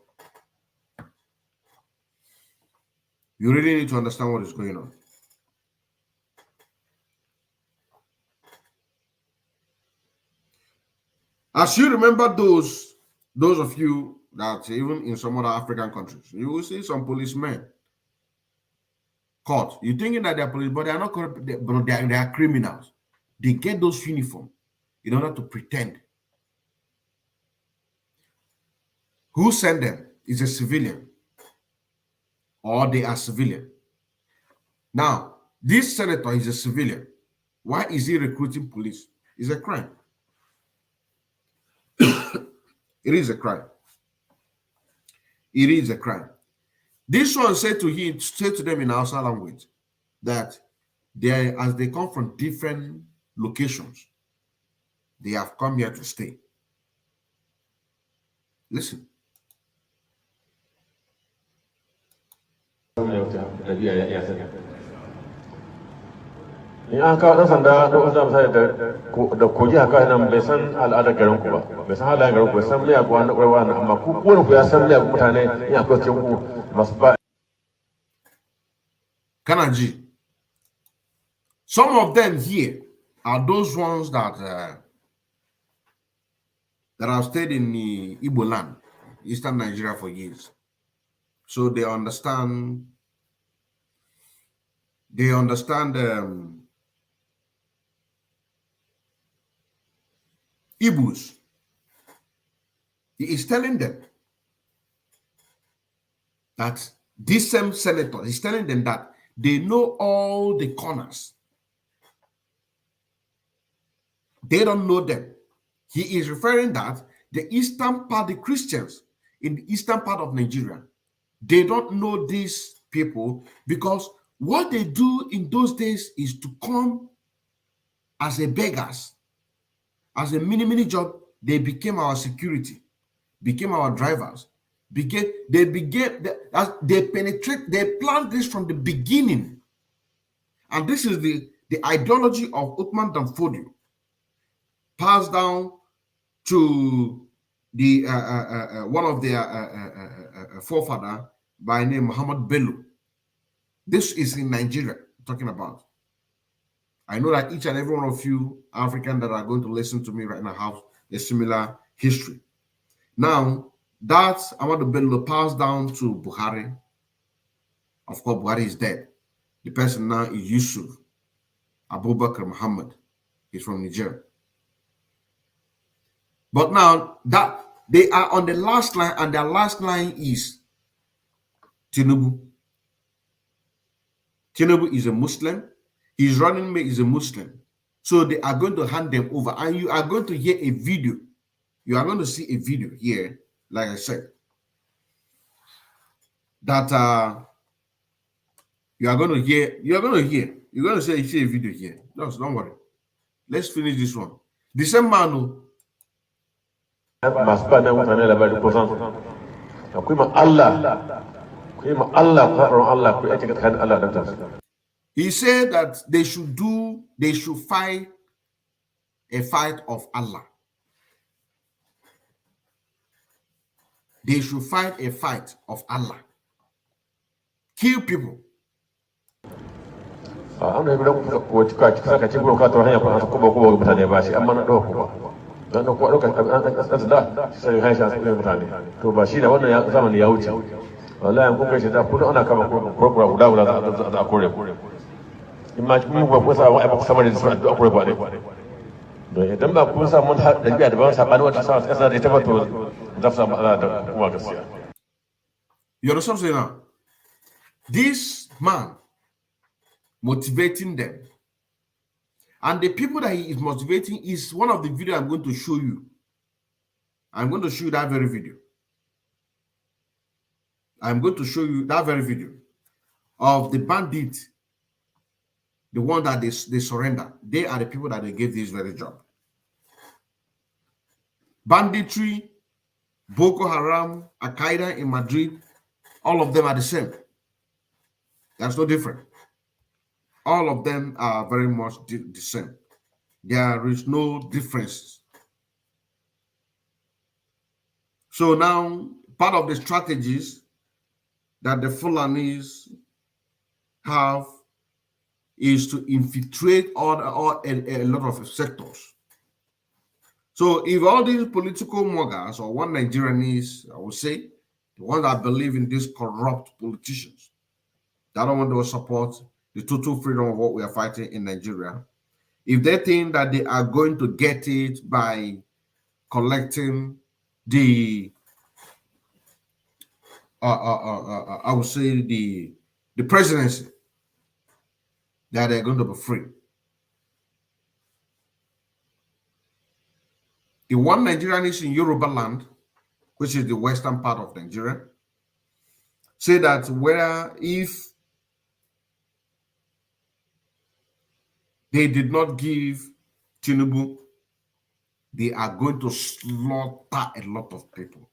You really need to understand what is going on. As you remember those of you that even in some other African countries, you will see some policemen caught. You're thinking that they're police, but they are not corrupt, but they are criminals. They get those uniforms in order to pretend. Who sent them is a civilian, or they are civilian. Now, this senator is a civilian. Why is he recruiting police? It's a crime. It is a crime. It is a crime. This one said to them in Hausa language that as they come from different locations, they have come here to stay. Listen. in an kawo ɗan sanda da wasu misali da kogi haka nan bai san al'adar garin ku ba, bai san halayen garin ku, bai san miyagu wani ƙwarwa na, amma ku kowane ku ya san miyagu mutane in akwai cikin ku masu ba. Kanaji, some of them here are those ones that have stayed in the Igbo land, Eastern Nigeria for years. So they understand Igbos. He is telling them that this same senator is telling them that they know all the corners. They don't know them. He is referring that the eastern part, the Christians in the eastern part of Nigeria, they don't know these people because what they do in those days is to come as a beggars, as a mini job. They became our security, became our drivers, they penetrate, they plant this from the beginning. And this is the ideology of Uthman Danfodio, passed down to the one of their forefather by name Muhammad Bello. This is in Nigeria talking about. I know that each and every one of you Africans that are going to listen to me right now have a similar history. Now, that Ahmadu Bello passed down to Buhari. Of course, Buhari is dead. The person now is Yusuf Abubakar Muhammad. He's from Niger. But now that they are on the last line, and their last line is Tinubu. Tinubu is a Muslim. His running mate is a Muslim. So they are going to hand them over. And you are going to hear a video. You are going to see a video here, like I said, that you're going to see a video here. No, don't worry. Let's finish this one. The same man who he said that they should fight a fight of Allah. They should fight a fight of Allah. Kill people. You understand what I'm saying now? This man motivating them, and the people that he is motivating is one of the videos I'm going to show you. I'm going to show you that very video. I'm going to show you that very video of the bandit, the one that they surrender. They are the people that they gave this very job. Banditry, Boko Haram, Al-Qaeda in Madrid, all of them are the same. That's no different. All of them are very much the same. There is no difference. So now, part of the strategies that the Fulanis have is to infiltrate a lot of sectors. So if all these political moggers, or one Nigerianese, I would say, the ones that believe in these corrupt politicians, that don't want to support the total freedom of what we are fighting in Nigeria, if they think that they are going to get it by collecting the I would say the presidency, that they're going to be free. The one Nigerian is in Yoruba land, which is the western part of Nigeria, say that if they did not give Tinubu, they are going to slaughter a lot of people.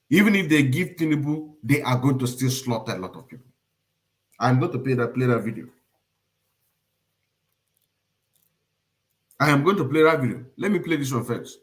Even if they give Tinubu, they are going to still slaughter a lot of people. I'm going to play that video. I am going to play that video. Let me play this one first.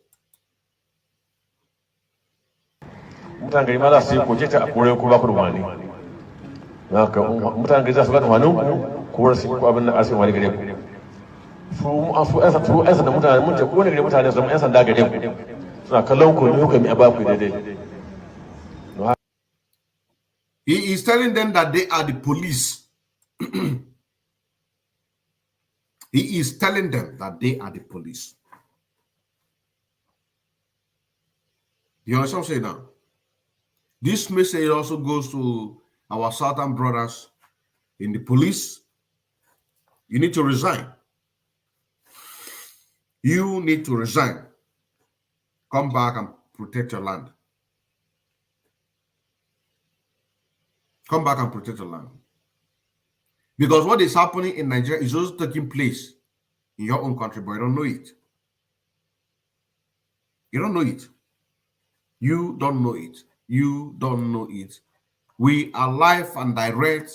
He is telling them that they are the police. He is telling them that they are the police. You understand what I'm saying now? This message also goes to our southern brothers in the police. You need to resign. You need to resign. Come back and protect your land. Come back and protect your land. Because what is happening in Nigeria is also taking place in your own country, but you don't know it. You don't know it. You don't know it. You don't know it. We are live and direct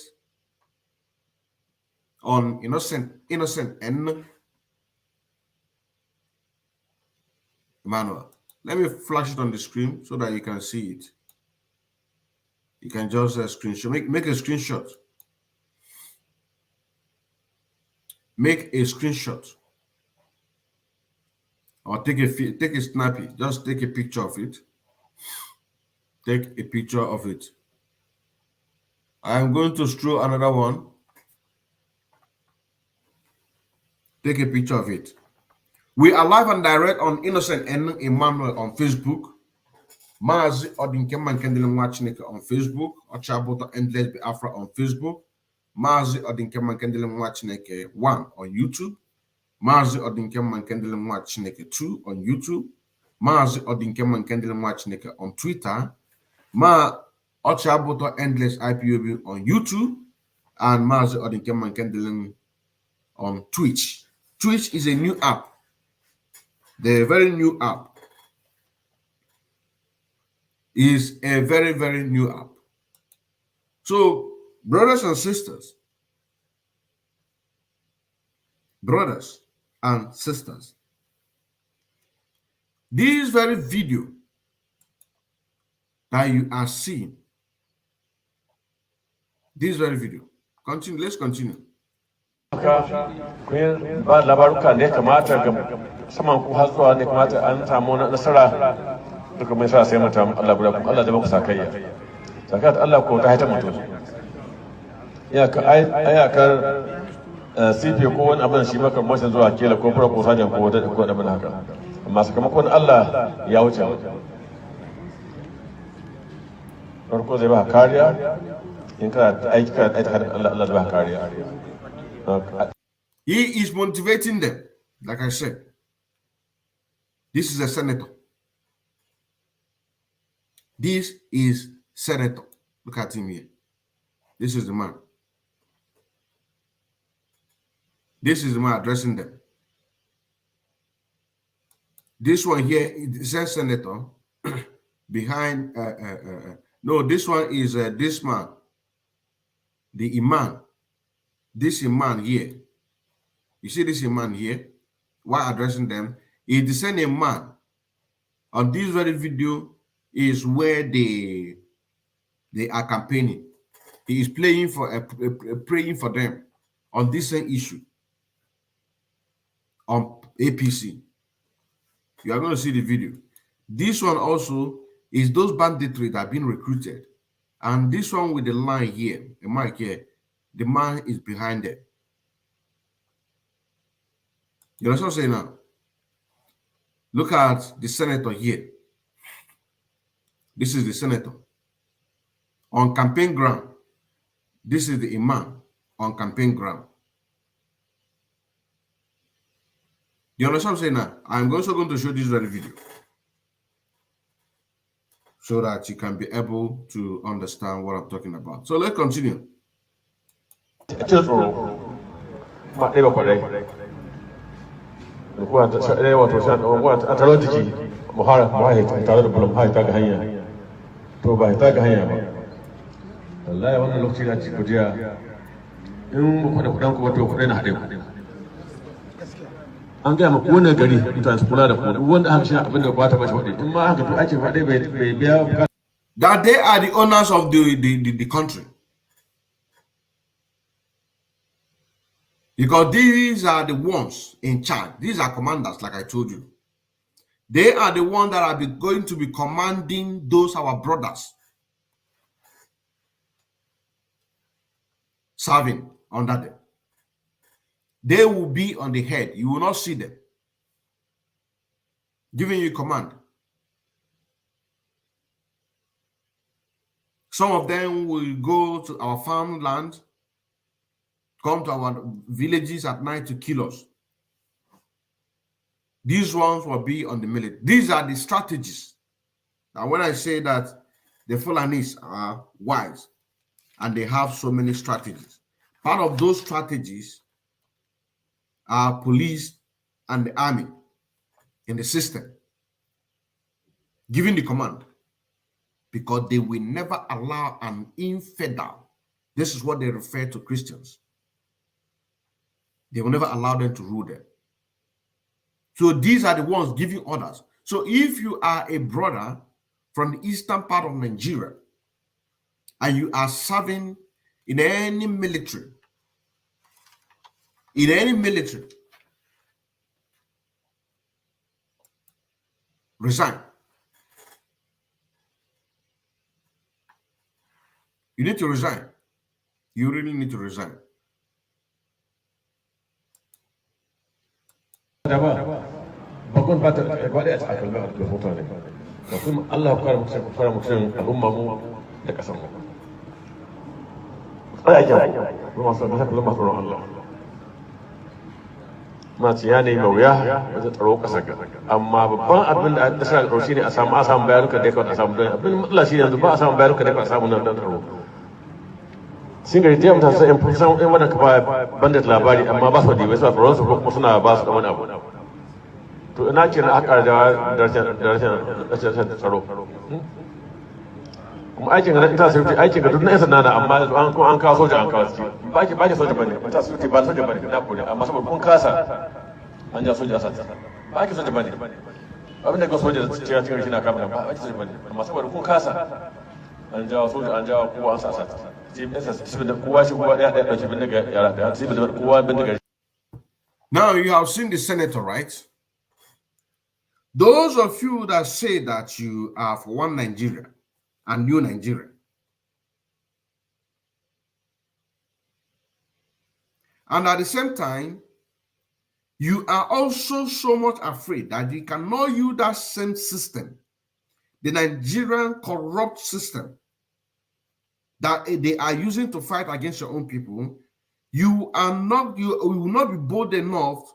on Innocent and Emmanuel. Let me flash it on the screen so that you can see it. You can just screenshot. Make a screenshot. Make a screenshot. Or take a snappy. Just take a picture of it. Take a picture of it. I'm going to throw another one. Take a picture of it. We are live and direct on Innocent and Emmanuel on Facebook. Mazi Odinkemma Nkemdilin Nwachineke on Facebook. Ochiabuto and Biafra on Facebook. Mazi Odinkemma Nkemdilin Nwachineke 1 on YouTube. Mazi Odinkemma Nkemdilin Nwachineke 2 on YouTube. Mazi Odinkemma Nkemdilin Nwachineke on Twitter. Ochiabuto Endless IPOB on YouTube. And Mazi Odinkemma Nkemdilin on Twitch. Twitch is a new app. The very new app. Is a very, very new app. So, brothers and sisters, this very video that you are seeing, this very video, let's continue. duka mai sa sai mutum Allah guda kuma Allah da muku sakayya zakat Allah ko ta haita mutum ayakar CP ko wani abin shi maka mashin zuwa kila ko fura ko sajan ko da ko da haka amma sakamakon Allah ya wuce farko zai ba kariya in ka aiki ka Allah zai ba kariya. He is motivating them, like I said. This is a senator. This is senator. Look at him here. This is the man. This is the man addressing them. This one here is a senator behind. No, this one is this man, the imam. This imam here. You see this imam here? While addressing them, is the same imam. On this very video is where they are campaigning. He is praying for them on this same issue on APC. You are going to see the video. This one also is those banditry that have been recruited, and this one with the line here, the mic here, the man is behind it. You understand what I'm saying now? Look at the senator here. This is the senator. On campaign ground, this is the imam on campaign ground. You understand what I'm saying now? I'm also going to show this very video so that you can be able to understand what I'm talking about. So let's continue. a talotiki muhara tare da bulum hai ta ga hanya to ba ta ga hanya ba wallahi wannan lokaci da ci kujiya in ku da kudan ku wato kudai na hade ku an gaya maku wannan gari mutane su kula da ku duk wanda aka shi abin da ba ta bashi wadai in ma aka to ake wadai bai biya that they are the owners of the country. Because these are the ones in charge. These are commanders, like I told you. They are the ones that are going to be commanding those our brothers serving under them. They will be on the head. You will not see them giving you command. Some of them will go to our farmland, come to our villages at night to kill us. These ones will be on the military. These are the strategies. Now, when I say that the Fulanis are wise and they have so many strategies, part of those strategies are police and the army in the system giving the command, because they will never allow an infidel. This is what they refer to Christians. They will never allow them to rule them. So these are the ones giving orders. So if you are a brother from the eastern part of Nigeria and you are serving in any military, resign. You need to resign. You really need to resign. bakon ba ta gaba da a kalmar da mutane da kuma Allah ya fara mutum al'umma mu da kasan mu ai ake kuma sai da kalmar tsoron Allah ma ci ya ne mai wuya wajen tsaro kasar amma babban abin da ta sa kaushi ne a samu bayanuka da ya a samu don abin matsala shi yanzu ba a samu bayanuka da ya a samu nan dan tsaro sun gari ta yamta sai in san in wannan kafa bandit labari amma ba su da bai su tsoron su ko kuma suna ba su da wani abu to ina ce na aka da rashin tsaro kuma aikin ga ita sai aikin ga duk na yasa nana amma an kawo soja an kawo ciki ba ki soja bane ta su ba soja bane na kore amma saboda kun kasa an ja soja asata ba ki soja bane abin da ga soja cikin shi na kama ba ki soja bane amma saboda kun kasa an jawo soja an jawo kowa an sa asata sai da kowa shi kowa ya dauki bin daga yara da sai da kowa bin daga. Now you have seen the senator, right? Those of you that say that you are for one Nigeria and new Nigeria, and at the same time, you are also so much afraid that you cannot use that same system, the Nigerian corrupt system that they are using to fight against your own people. You will not be bold enough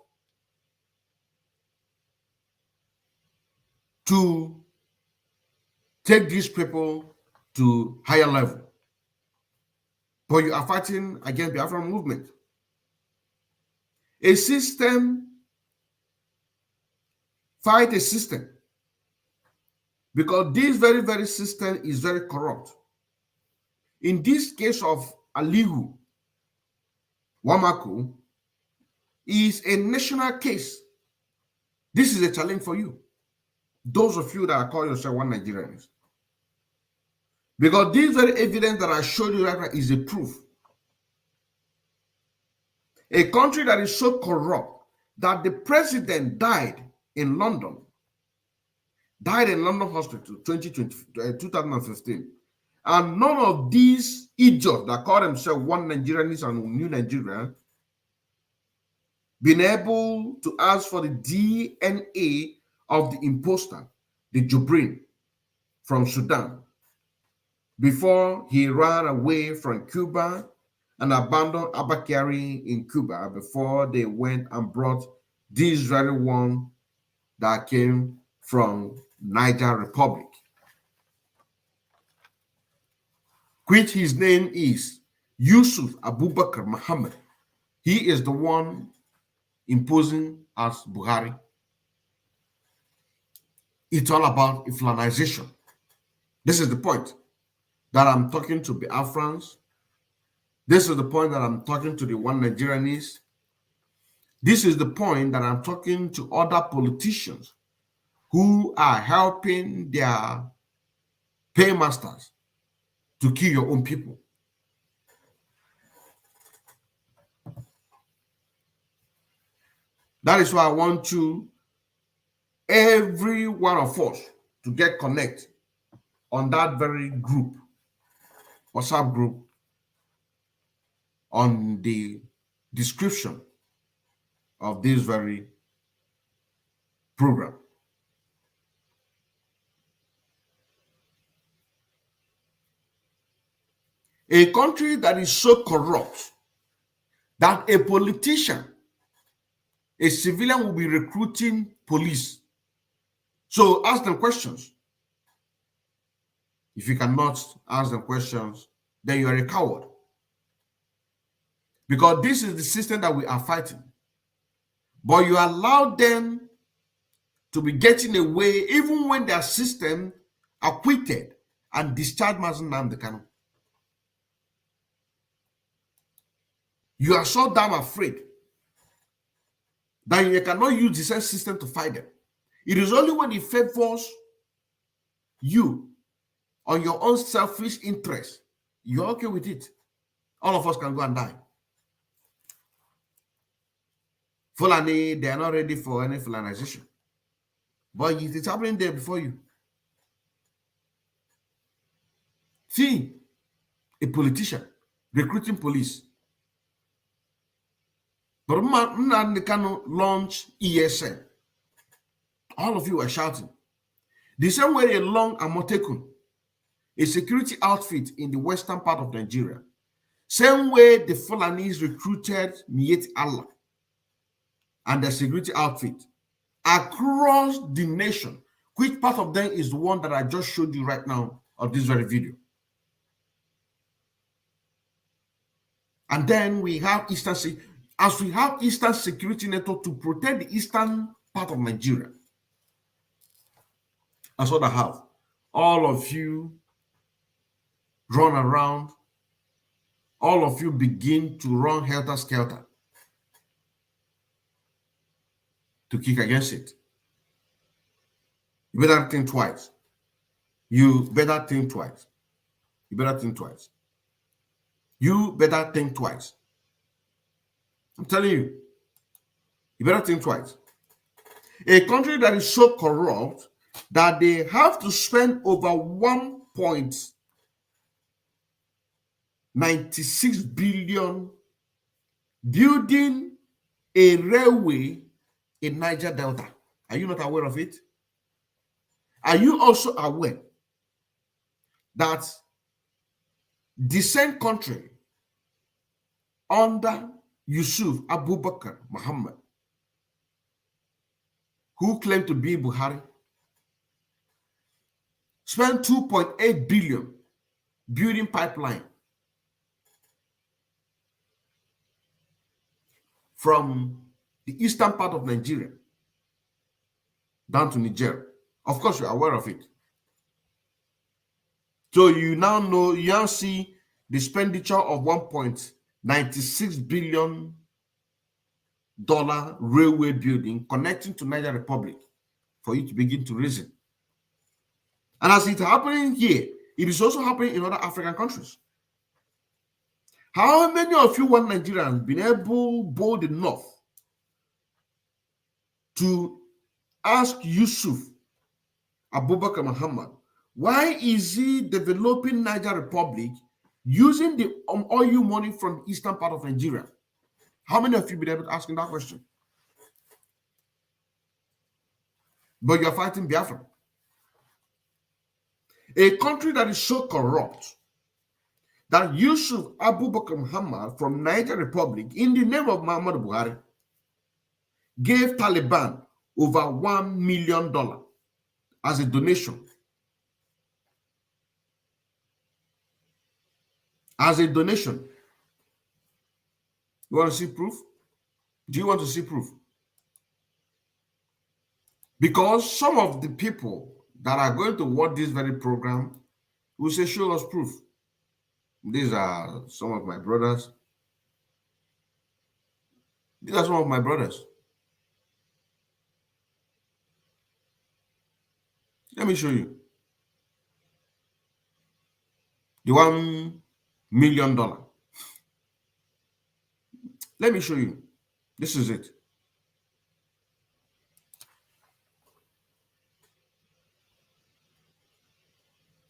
to take these people to higher level. But you are fighting against the Biafran movement. A system fight a system, because this very, very system is very corrupt. In this case of Alihu Wamaku is a national case. This is a challenge for you, those of you that are calling yourself one Nigerians. Because this very evidence that I showed you right now is a proof. A country that is so corrupt that the president died in London hospital 2015. And none of these idiots that call themselves one Nigerians and new Nigeria been able to ask for the DNA of the imposter, the Jubrin from Sudan, before he ran away from Cuba and abandoned Abakari in Cuba, before they went and brought this very one that came from Niger Republic, which his name is Yusuf Abubakar Muhammad. He is the one imposing as Buhari. It's all about Fulanisation. This is the point that I'm talking to Biafrans. This is the point that I'm talking to the one Nigerianese. This is the point that I'm talking to other politicians who are helping their paymasters to kill your own people. That is why I want every one of us to get connected on that very group, WhatsApp group, on the description of this very program. A country that is so corrupt that a politician, a civilian, will be recruiting police. So ask them questions. If you cannot ask them questions, then you are a coward. Because this is the system that we are fighting. But you allow them to be getting away even when their system acquitted and discharged Mazi Nnamdi Kanu. You are so damn afraid that you cannot use the same system to fight them. It is only when it favors you on your own selfish interest, you're okay with it. All of us can go and die. Fulani, they are not ready for any Fulanization. But it is happening there before you. See, a politician recruiting police. But Nnamdi Kanu launched ESN. All of you are shouting. The same way they launched Amotekun, a security outfit in the western part of Nigeria. Same way the Fulanis recruited Miet Allah and the security outfit across the nation. Which part of them is the one that I just showed you right now of this very video? And then we have as we have Eastern Security Network to protect the eastern part of Nigeria. That's what I have. All of you run around. All of you begin to run helter-skelter to kick against it. You better think twice. You better think twice. You better think twice. You better think twice. I'm telling you, you better think twice. A country that is so corrupt that they have to spend over 1.96 billion building a railway in Niger Delta. Are you not aware of it? Are you also aware that the same country under Yusuf Abubakar Muhammad, who claimed to be Buhari, spent 2.8 billion building pipeline from the eastern part of Nigeria down to Niger? Of course, you're aware of it. So you now know, you now see the expenditure of $1.96 billion railway building connecting to Niger Republic for you to begin to reason. And as it's happening here, it is also happening in other African countries. How many of you want Nigerians been bold enough to ask Yusuf Abubakar Muhammad, why is he developing Niger Republic using the oil money from the eastern part of Nigeria? How many of you been able to ask him that question? But you're fighting Biafra. A country that is so corrupt that Yusuf Abubakar Muhammad from Niger Republic, in the name of Muhammad Buhari, gave Taliban over $1 million as a donation. As a donation. You want to see proof? Do you want to see proof? Because some of the people that are going to watch this very program will say, show us proof. These are some of my brothers. These are some of my brothers. Let me show you. The $1 million. Let me show you. This is it.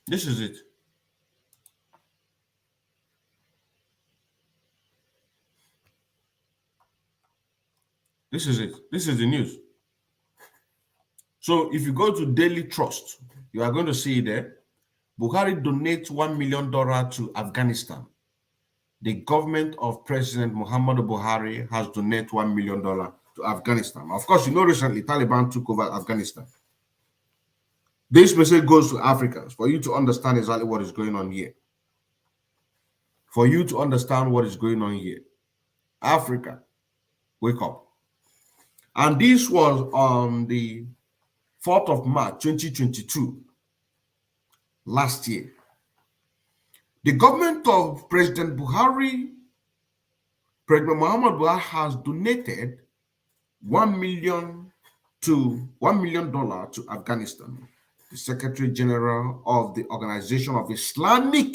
This is it. This is it. This is the news. So if you go to Daily Trust, you are going to see there. Buhari donates $1 million to Afghanistan. The government of President Muhammadu Buhari has donated $1 million to Afghanistan. Of course, you know recently Taliban took over Afghanistan. This message goes to Africans for you to understand exactly what is going on here. For you to understand what is going on here. Africa, wake up. And this was on the 4th of March, 2022, last year. The government of President Buhari, President Muhammad Buhari, has donated $1 million to Afghanistan. The Secretary General of the Organization of Islamic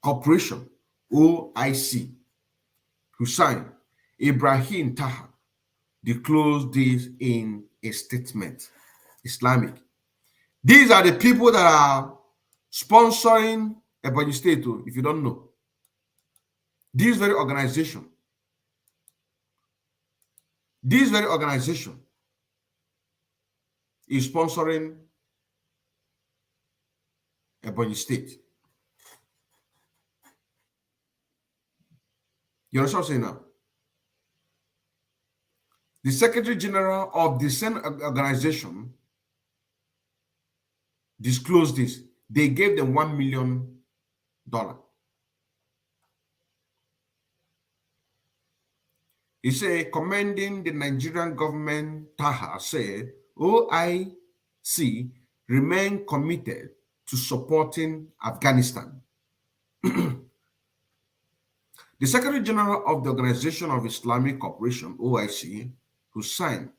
Cooperation, OIC, Hussein Ibrahim Taha, disclosed this in a statement. Islamic. These are the people that are sponsoring Ebonyi State, if you don't know. This very organization is sponsoring Ebonyi State. You understand what I'm saying now? The Secretary General of the same organization disclosed this. They gave them $1 million. He said, commending the Nigerian government, Taha said, OIC remain committed to supporting Afghanistan. The Secretary General of the Organization of Islamic Cooperation, OIC, Hussein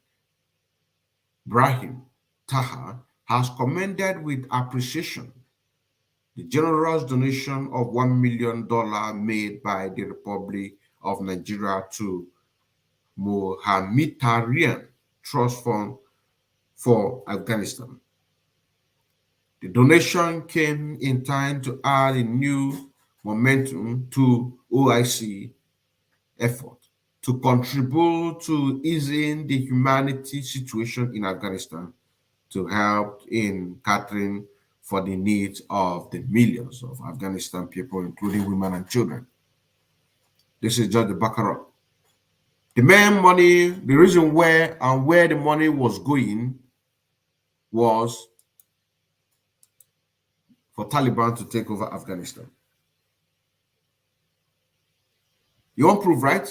Ibrahim Taha, has commended with appreciation the generous donation of $1 million made by the Republic of Nigeria to Mohammedan Trust Fund for Afghanistan. The donation came in time to add a new momentum to OIC effort to contribute to easing the humanity situation in Afghanistan, to help in catering for the needs of the millions of Afghanistan people, including women and children. This is just the background. The main money, the reason where the money was going was for Taliban to take over Afghanistan. You want proof, right?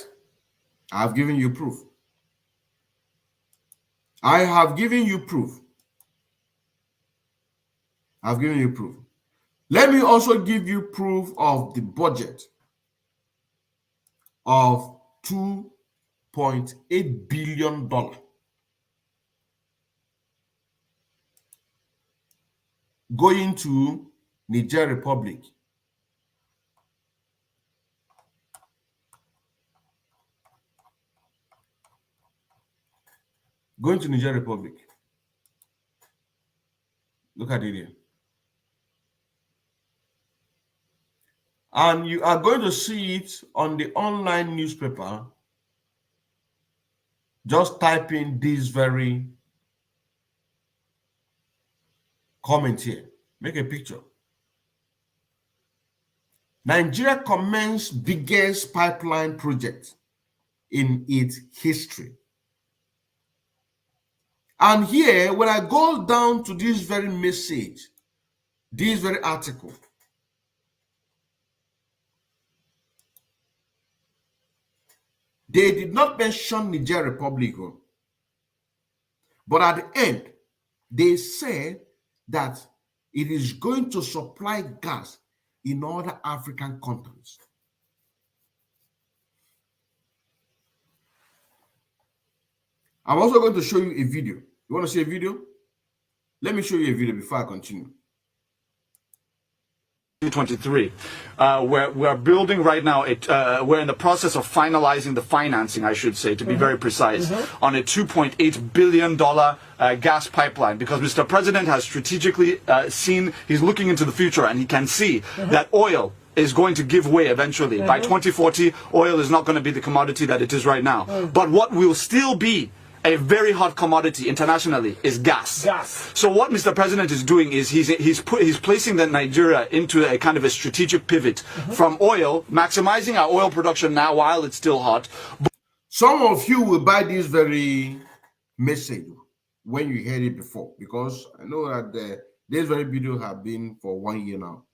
I have given you proof. I have given you proof. I've given you proof. Let me also give you proof of the budget of $2.8 billion going to Niger Republic. Going to Niger Republic. Look at it here. And you are going to see it on the online newspaper. Just type in this very comment here. Make a picture. Nigeria commenced biggest pipeline project in its history. And here, when I go down to this very message, this very article, they did not mention Niger Republic. But at the end, they said that it is going to supply gas in other African countries. I'm also going to show you a video. You want to see a video? Let me show you a video before I continue. 2023. We're building right now, we're in the process of finalizing the financing, I should say, to be very precise, on a $2.8 billion gas pipeline, because Mr. President has strategically seen, he's looking into the future, and he can see that oil is going to give way eventually. By 2040, oil is not going to be the commodity that it is right now. But what will still be a very hot commodity internationally is gas. So what Mr. President is doing is he's placing the Nigeria into a kind of a strategic pivot from oil, maximizing our oil production now while it's still hot. Some of you will buy this very message when you heard it before, because I know that this very video have been for 1 year now.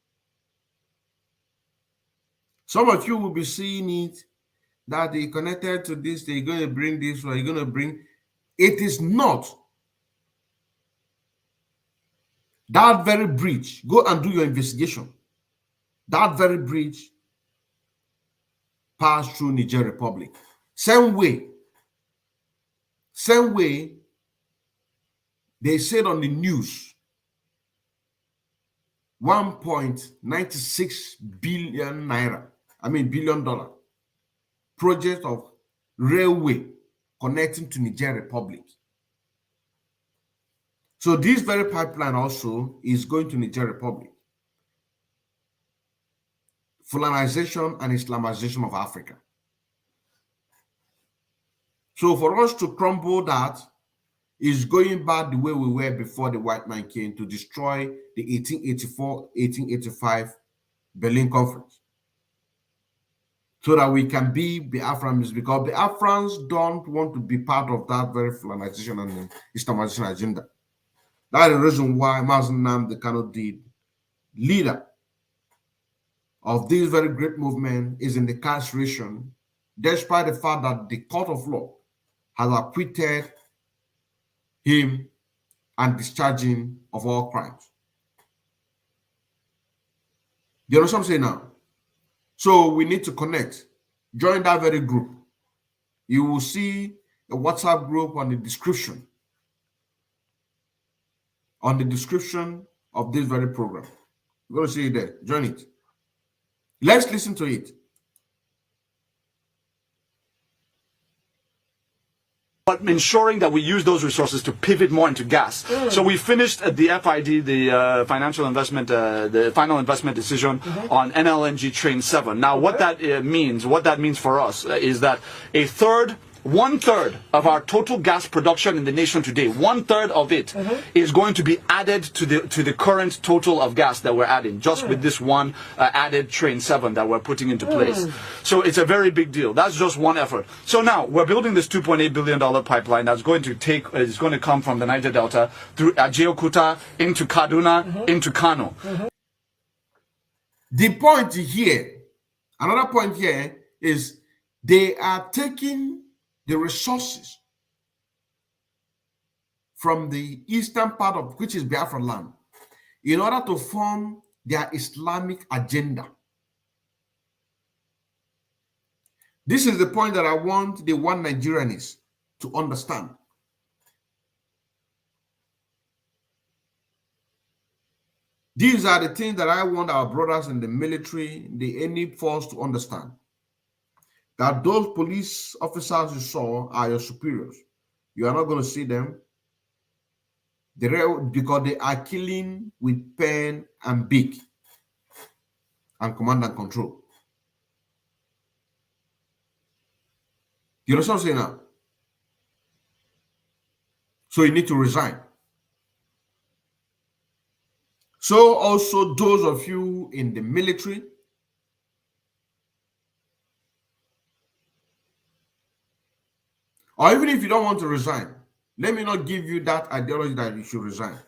Some of you will be seeing it that they connected to this, they're going to bring this, or you're going to bring. It is not. That very bridge, go and do your investigation. That very bridge passed through Niger Republic. Same way, they said on the news, 1.96 billion naira, billion dollar project of railway connecting to Niger Republic. So this very pipeline also is going to Niger Republic. Fulanisation and Islamization of Africa. So for us to crumble that is going back the way we were before the white man came to destroy the 1884-1885 Berlin Conference, so that we can be Biafrans, because Biafrans don't want to be part of that very Fulanisation and Islamization agenda. That is the reason why Mazi Nnamdi Kanu, the leader of this very great movement, is in the castration, despite the fact that the court of law has acquitted him and discharged him of all crimes. Do you understand what I'm saying now? So we need to connect. Join that very group. You will see a WhatsApp group on the description. On the description of this very program. You're going to see it there. Join it. Let's listen to it. But ensuring that we use those resources to pivot more into gas. So we finished the FID, the financial investment, the final investment decision on NLNG Train 7. Now, what that means for us is that one third of our total gas production in the nation today, 1/3 of it is going to be added to the current total of gas that we're adding, just with this one added Train 7 that we're putting into place. So it's a very big deal. That's just one effort. So now we're building this $2.8 billion pipeline that's going to come from the Niger Delta through Ochiabuto into Kaduna, into Kanu. The point here, another point here is they are taking the resources from the eastern part of which is Biafra land in order to form their Islamic agenda. This is the point that I want the one Nigerians to understand. These are the things that I want our brothers in the military, any force to understand. That those police officers you saw are your superiors. You are not going to see them because they are killing with pen and beak and command and control. You understand what I'm saying now? So you need to resign. So also those of you in the military, or even if you don't want to resign, let me not give you that ideology that you should resign.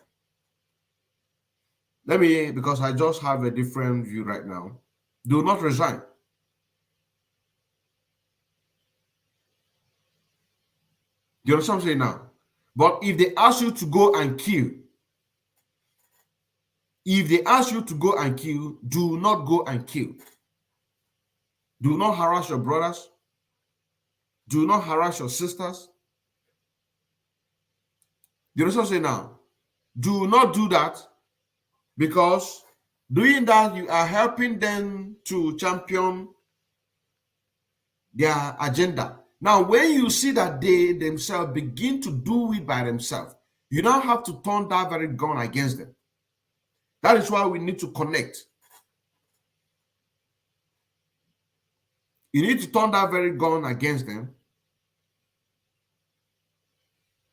Because I just have a different view right now. Do not resign. Do you understand what I'm saying now? But if they ask you to go and kill, if they ask you to go and kill, do not go and kill. Do not harass your brothers. Do not harass your sisters. You know what I'm saying now? Do not do that, because doing that, you are helping them to champion their agenda. Now, when you see that they themselves begin to do it by themselves, you now have to turn that very gun against them. That is why we need to connect. You need to turn that very gun against them.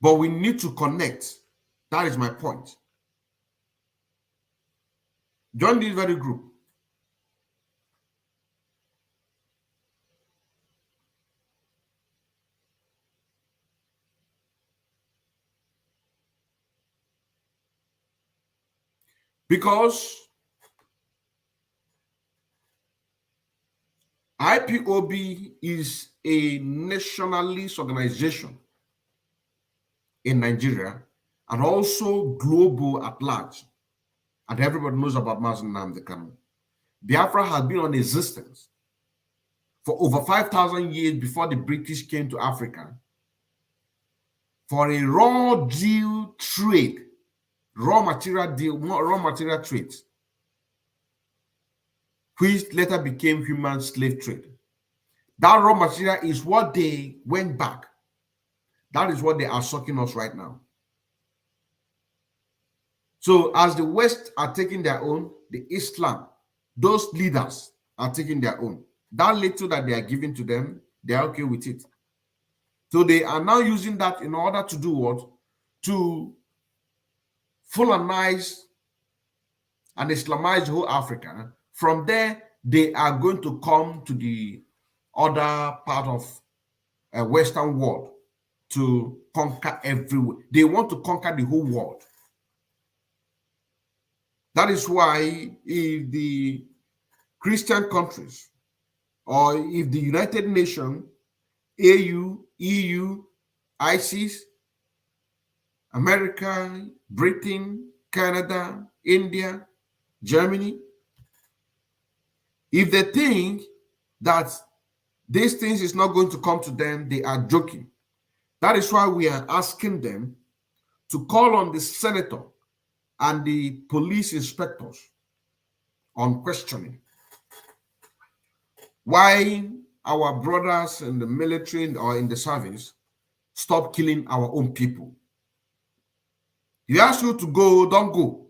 But we need to connect. That is my point. Join this very group. Because IPOB is a nationalist organization in Nigeria and also global at large. And everybody knows about Mazi Nnamdi Kanu. Biafra has been on existence for over 5,000 years before the British came to Africa for a raw deal trade, raw material trade, which later became human slave trade. That raw material is what they went back. That is what they are sucking us right now. So as the West are taking their own, the Islam, those leaders are taking their own. That little that they are giving to them, they are okay with it. So they are now using that in order to do what? To Fulanize and Islamize whole Africa. From there, they are going to come to the other part of Western world to conquer everywhere. They want to conquer the whole world. That is why if the Christian countries or if the United Nations, AU, EU, ISIS, America, Britain, Canada, India, Germany, if they think that these things is not going to come to them, they are joking. That is why we are asking them to call on the senator and the police inspectors on questioning. Why our brothers in the military or in the service stop killing our own people? He asks you to go, don't go.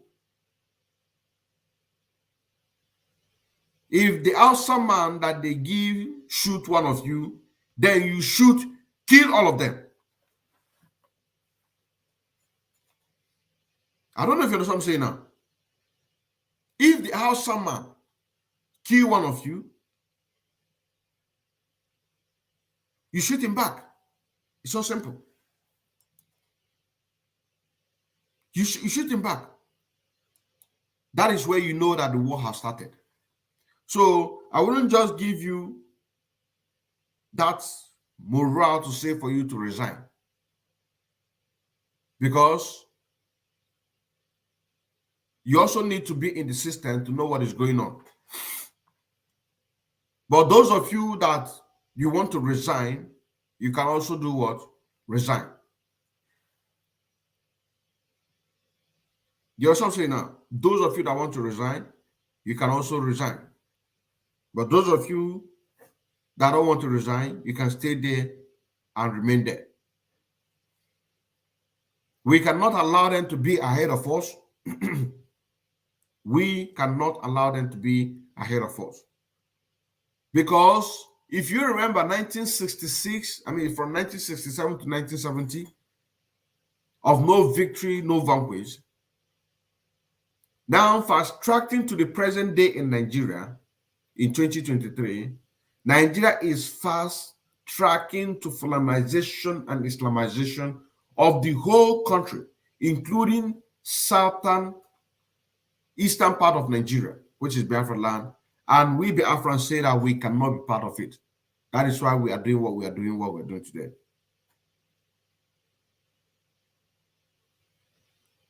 If the outside man that they give shoot one of you, then you shoot, kill all of them. I don't know if you understand what I'm saying now. If the outside man kill one of you, you shoot him back. It's so simple. You shoot him back. That is where you know that the war has started. So I wouldn't just give you that morale to say for you to resign, because you also need to be in the system to know what is going on. But those of you that you want to resign, you can also do what? Resign. You also say now, those of you that want to resign, you can also resign. But those of you that don't want to resign, you can stay there and remain there. We cannot allow them to be ahead of us. We cannot allow them to be ahead of us. Because if you remember 1966, from 1967 to 1970, of no victory, no vanquish. Now fast-tracking to the present day in Nigeria, in 2023, Nigeria is fast-tracking to Fulanisation and Islamization of the whole country, including eastern part of Nigeria, which is Biafra land. And we Biafrans say that we cannot be part of it. That is why we are doing what we are doing, what we're doing today.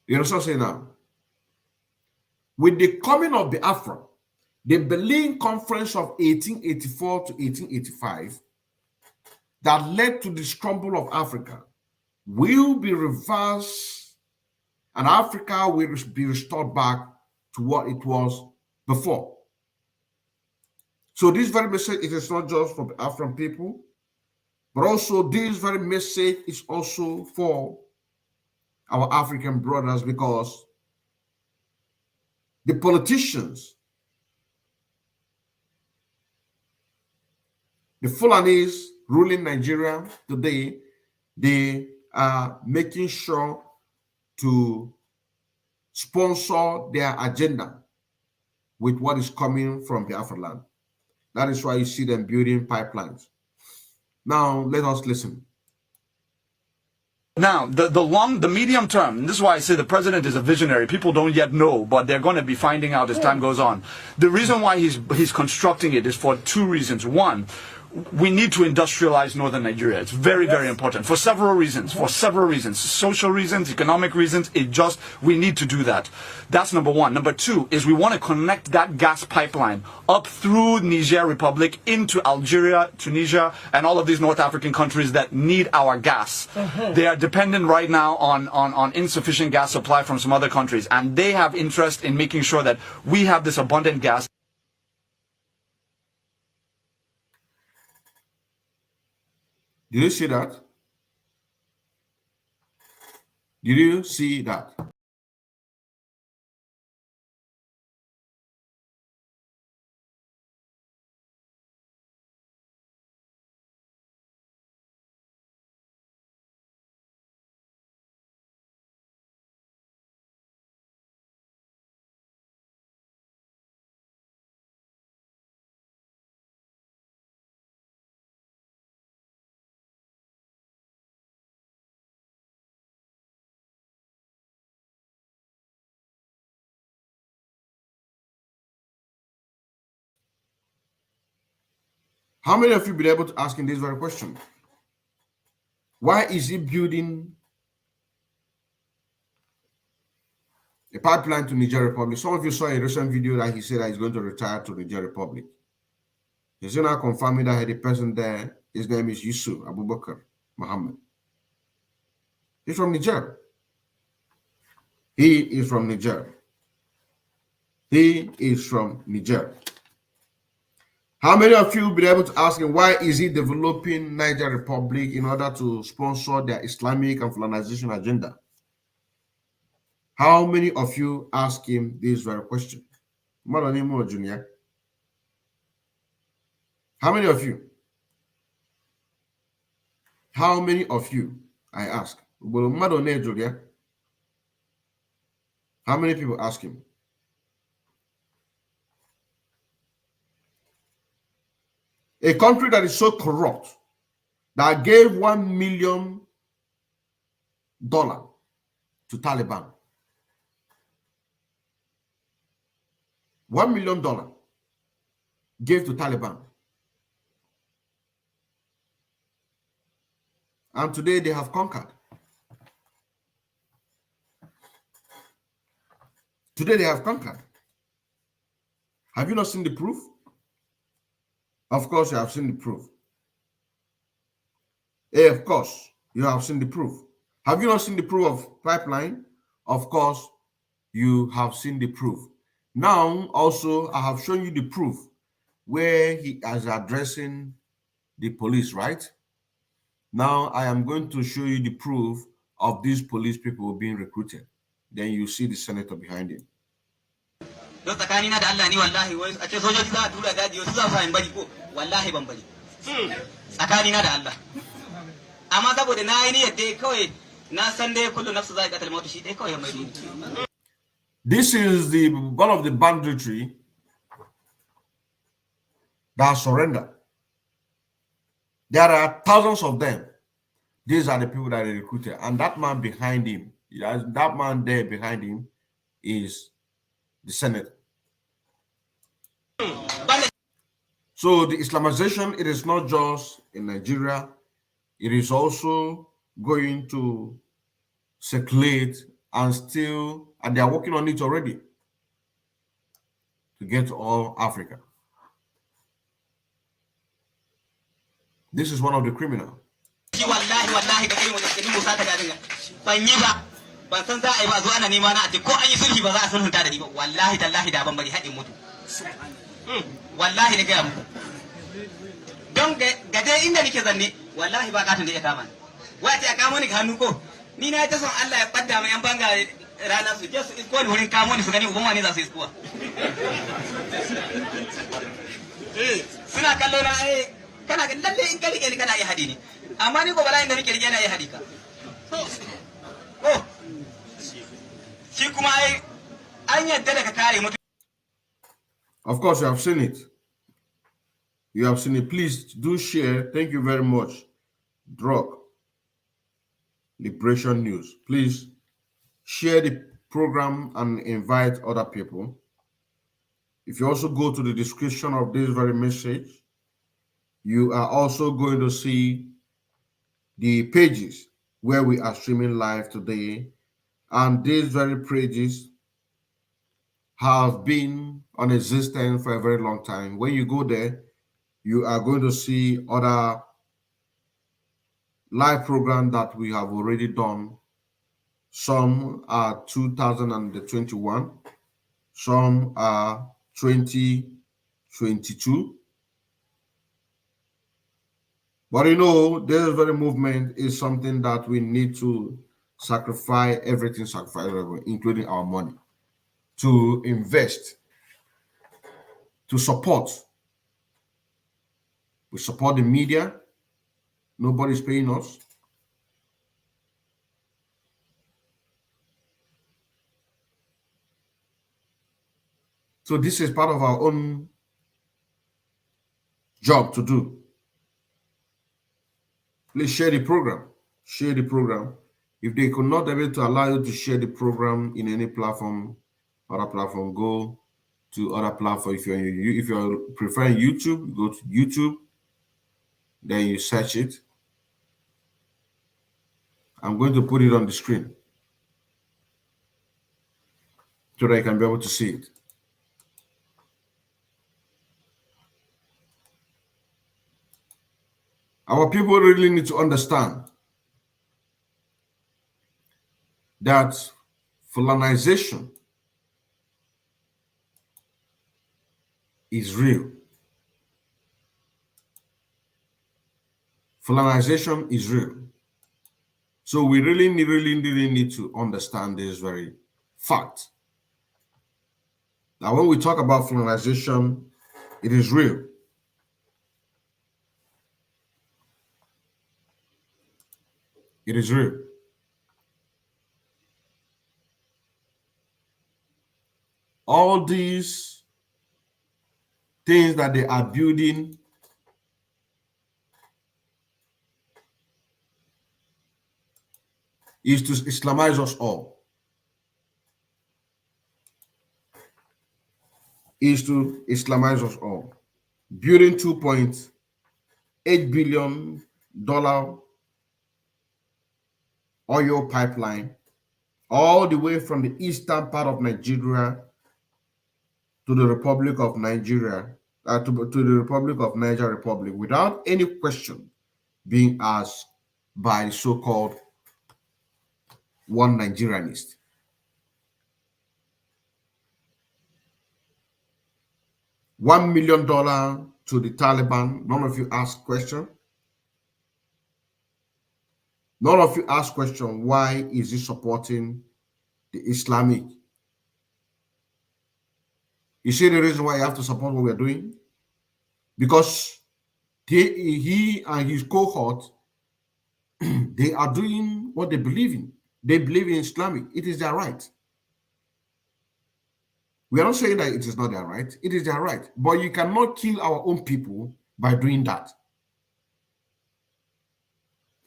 You understand what I'm saying now? With the coming of Biafra, the Berlin Conference of 1884 to 1885 that led to the scramble of Africa will be reversed, and Africa will be restored back to what it was before. So this very message, it is not just for the African people, but also this very message is also for our African brothers, because the politicians, the Fulanis ruling Nigeria today, they are making sure to sponsor their agenda with what is coming from Biafra land. That is why you see them building pipelines. Now, let us listen. Now, the medium term, and this is why I say the president is a visionary. People don't yet know, but they're going to be finding out as time goes on. The reason why he's constructing it is for two reasons. One, we need to industrialize northern Nigeria. It's very, very important for several reasons. Social reasons, economic reasons. We need to do that. That's number one. Number two is we want to connect that gas pipeline up through Niger Republic into Algeria, Tunisia, and all of these North African countries that need our gas. They are dependent right now on insufficient gas supply from some other countries, and they have interest in making sure that we have this abundant gas. Did you see that? Did you see that? How many of you been able to ask him this very question? Why is he building a pipeline to Niger Republic? Some of you saw a recent video that he said that he's going to retire to Niger Republic. He's now confirming that the person there, his name is Yusuf Abubakar Muhammad. He's from Niger. He is from Niger. He is from Niger. How many of you will be able to ask him why is he developing Niger Republic in order to sponsor their Islamic and Fulanisation agenda? How many of you ask him this very question? Malonimo Junior. How many of you? How many of you? I ask. How many people ask him? A country that is so corrupt that gave $1 million to Taliban. $1 million gave to Taliban. And today they have conquered. Today they have conquered. Have you not seen the proof? Of course, you have seen the proof. Of course, you have seen the proof. Have you not seen the proof of pipeline? Of course, you have seen the proof. Now, also, I have shown you the proof where he is addressing the police, right? Now, I am going to show you the proof of these police people being recruited. Then you see the senator behind him. tsakanina da Allah ni wallahi wai a ce sojoji za a tura daji wasu za su hain bari ko wallahi ban bari tsakanina da Allah amma saboda na yi niyyar dai kawai na san dai kullu nafsu za ta mutu shi dai kawai mai dini. This is the one of the banditry that surrender. There are thousands of them. These are the people that are recruited, and that man behind him, that man there behind him, is the Senate. So the Islamization, it is not just in Nigeria, it is also going to circulate and they are working on it already to get to all Africa. This is one of the criminals. Don gade inda nake zanne wallahi ba katin da ya kama ni wace ya kamo ni Kanu ko ni na ta son Allah ya badda mai yan banga rana su je su isko ni wurin kamo ni su gani uban wani za su iskowa suna kallo na kana ga lalle in kari ni kana yi hadi ne amma ni ko bala inda nake rike na yi hadi ka shi kuma an yadda daga kare mutum. Of course, you have seen it. You have seen it. Please do share. Thank you very much. Drug Liberation News. Please share the program and invite other people. If you also go to the description of this very message, you are also going to see the pages where we are streaming live today. And these very pages have been on existence for a very long time. When you go there, you are going to see other live programs that we have already done. Some are 2021, some are 2022. But you know, this very movement is something that we need to sacrifice everything, including our money, to invest, to support. We support the media. Nobody's paying us. So this is part of our own job to do. Please share the program. Share the program. If they could not be able to allow you to share the program in any platform, other platform, go to other platform. If you're preferring YouTube, go to YouTube. Then you search it. I'm going to put it on the screen so that I can be able to see it. Our people really need to understand that Fulanisation is real. Fulanisation is real. So we really need to understand this very fact. Now, when we talk about Fulanisation, it is real. It is real. All these things that they are building is to Islamize us all. Is to Islamize us all. Building $2.8 billion oil pipeline all the way from the eastern part of Nigeria to the Republic of Nigeria, to the Republic of Niger Republic, without any question being asked by so-called one Nigerianist. $1 million to the Taliban. None of you ask question. None of you ask question, why is he supporting the Islamic? You see the reason why you have to support what we're doing? Because he and his cohort, they are doing what they believe in. They believe in Islamic. It is their right. We are not saying that it is not their right. It is their right. But you cannot kill our own people by doing that.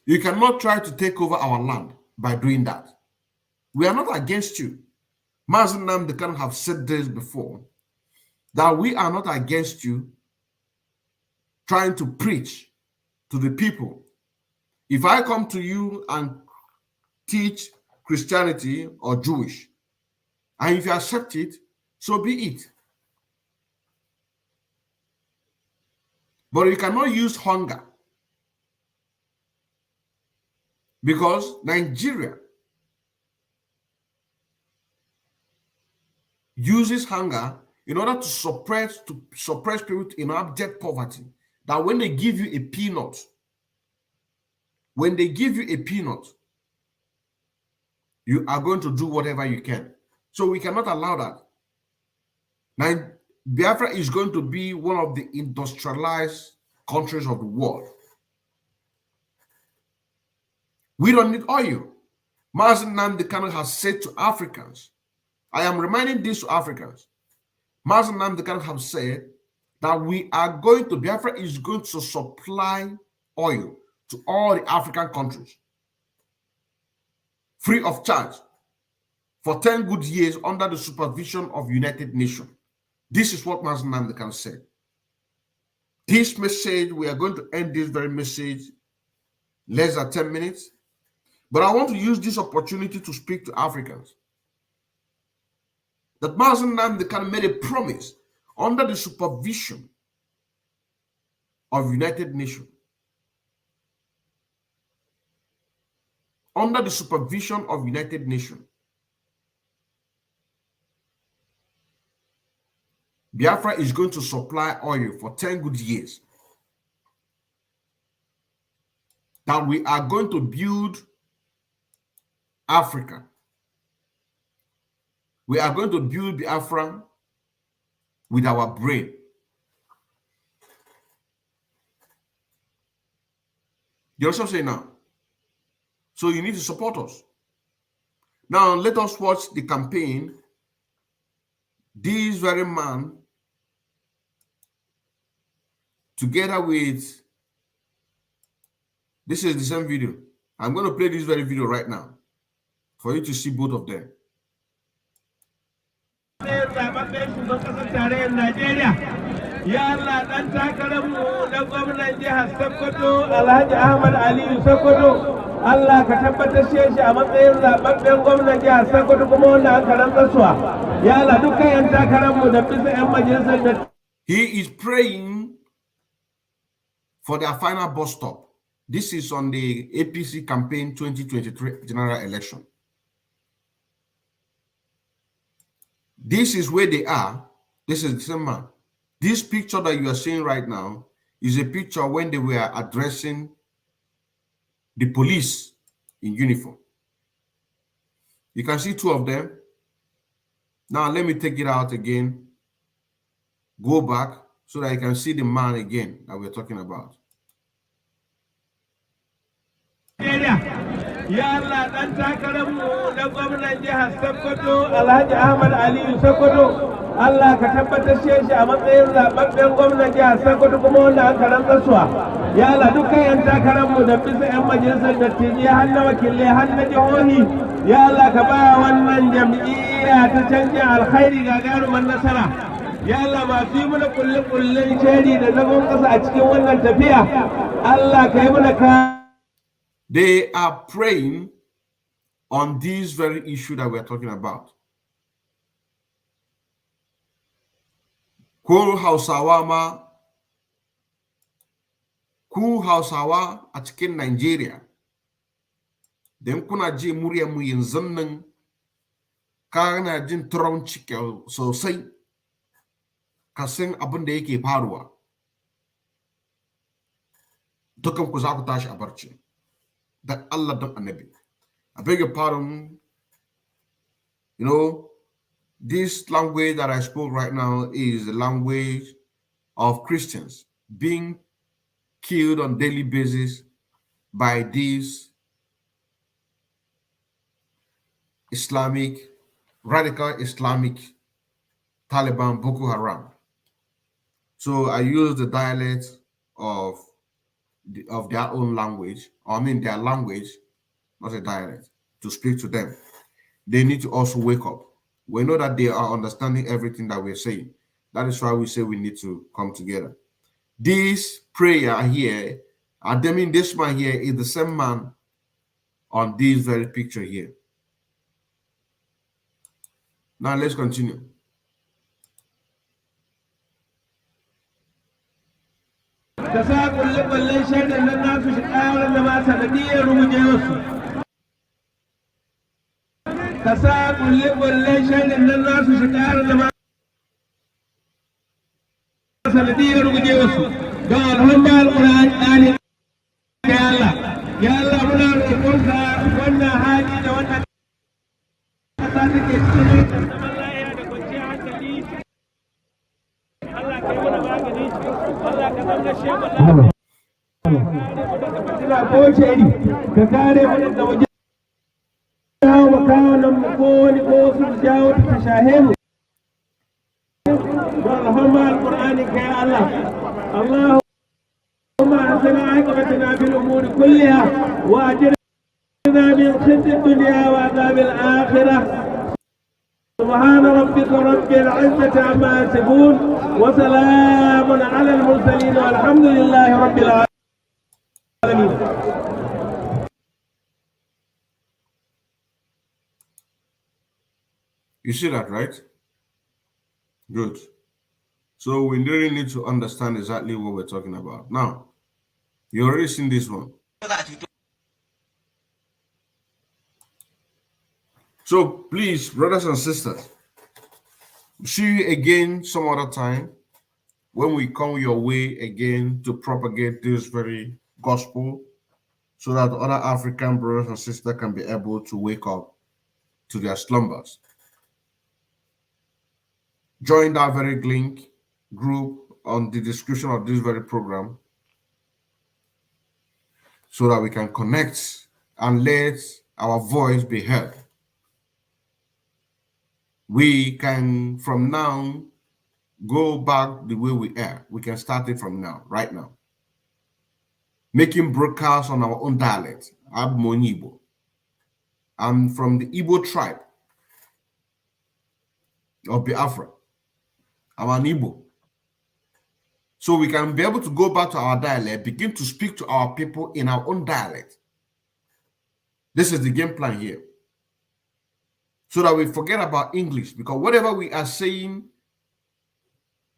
You cannot try to take over our land by doing that. We are not against you. Mazi Odinkemma have said this before, that we are not against you trying to preach to the people. If I come to you and teach Christianity or Jewish. And if you accept it, so be it. But you cannot use hunger, because Nigeria uses hunger in order to suppress people in abject poverty. That when they give you a peanut, you are going to do whatever you can. So we cannot allow that. Now, Biafra is going to be one of the industrialized countries of the world. We don't need oil. Mazi Nnamdi Kanu has said to Africans, I am reminding this to Africans, Mazi Nnamdi Kanu have said that Biafra is going to supply oil to all the African countries, free of charge, for 10 good years under the supervision of United Nations. This is what Mazi Nnamdi Kanu said. This message, we are going to end this very message less than 10 minutes. But I want to use this opportunity to speak to Africans. That Mazi Nnamdi Kanu made a promise under the supervision of United Nations. Under the supervision of United Nations. Biafra is going to supply oil for 10 good years. That we are going to build Africa. We are going to build Biafra with our brain. You also say now. So you need to support us. Now let us watch the campaign. This very man, together with, this is the same video. I'm going to play this very video right now for you to see both of them. Ya Allah dan takararmu na gwamnan jihar Sokoto Alhaji Ahmad Aliyu Sokoto, Allah ka tabbatar shi a matsayin zababben gwamnan jihar Sokoto kuma wanda aka rantsasuwa. Ya Allah dukkan yan takararmu da bisa yan majalisar da. He is praying for their final bus stop. This is on the APC campaign 2023 general election. This is where they are. This is the same man. This picture that you are seeing right now is a picture when they were addressing the police in uniform. You can see two of them. Now let me take it out again. Go back so that you can see the man again that we're talking about. Ya Allah dan takararmu na gwamnan jihar Sokoto Alhaji Ahmad Aliyu Sokoto, Allah ka tabbatar shi a matsayin zababben gwamnan jihar Sokoto kuma wanda aka rantsasuwa. Ya Allah dukkan yan takararmu da bisa yan majalisar dattijai har na wakilai har na jihohi, ya Allah ka ba wannan jam'iyya ta canjin alkhairi gagarumin nasara. Ya Allah masu yi mana kulle-kullen shari da zagon ƙasa a cikin wannan tafiya, Allah ka yi mana ka. They are praying on this very issue that we're talking about. Ku Hausawa a cikin Nigeria. Dan kuna ji muryar mu yanzu nan, kana jin turon ciki sosai, ka san abin da yake faruwa. Dukan ku za ku tashi a barci. That Allah done Annabi. I beg your pardon. You know, this language that I spoke right now is the language of Christians being killed on daily basis by these radical Islamic Taliban Boko Haram. So I use the dialect of their own language, or I mean their language, not a dialect, to speak to them. They need to also wake up. We know that they are understanding everything that we're saying. That is why we say we need to come together. This prayer here, I mean this man here is the same man on this very picture here. Now let's continue. اللهم احسن عاقبتنا في الامور كلها واجرنا من خزي الدنيا وعذاب الاخره. سبحان ربك رب العزه عما يصفون وسلام على المرسلين والحمد لله رب العالمين. You see that, right? Good. So we really need to understand exactly what we're talking about. Now, you already seen this one. So please, brothers and sisters, see you again some other time when we come your way again to propagate this very gospel so that other African brothers and sisters can be able to wake up to their slumbers. Join that very link group on the description of this very program so that we can connect and let our voice be heard. We can from now go back the way we are. We can start it from now, right now. Making broadcasts on our own dialect. I'm Monibo. I'm from the Igbo tribe of Biafra. I'm an Igbo. So we can be able to go back to our dialect, begin to speak to our people in our own dialect. This is the game plan here. So that we forget about English, because whatever we are saying,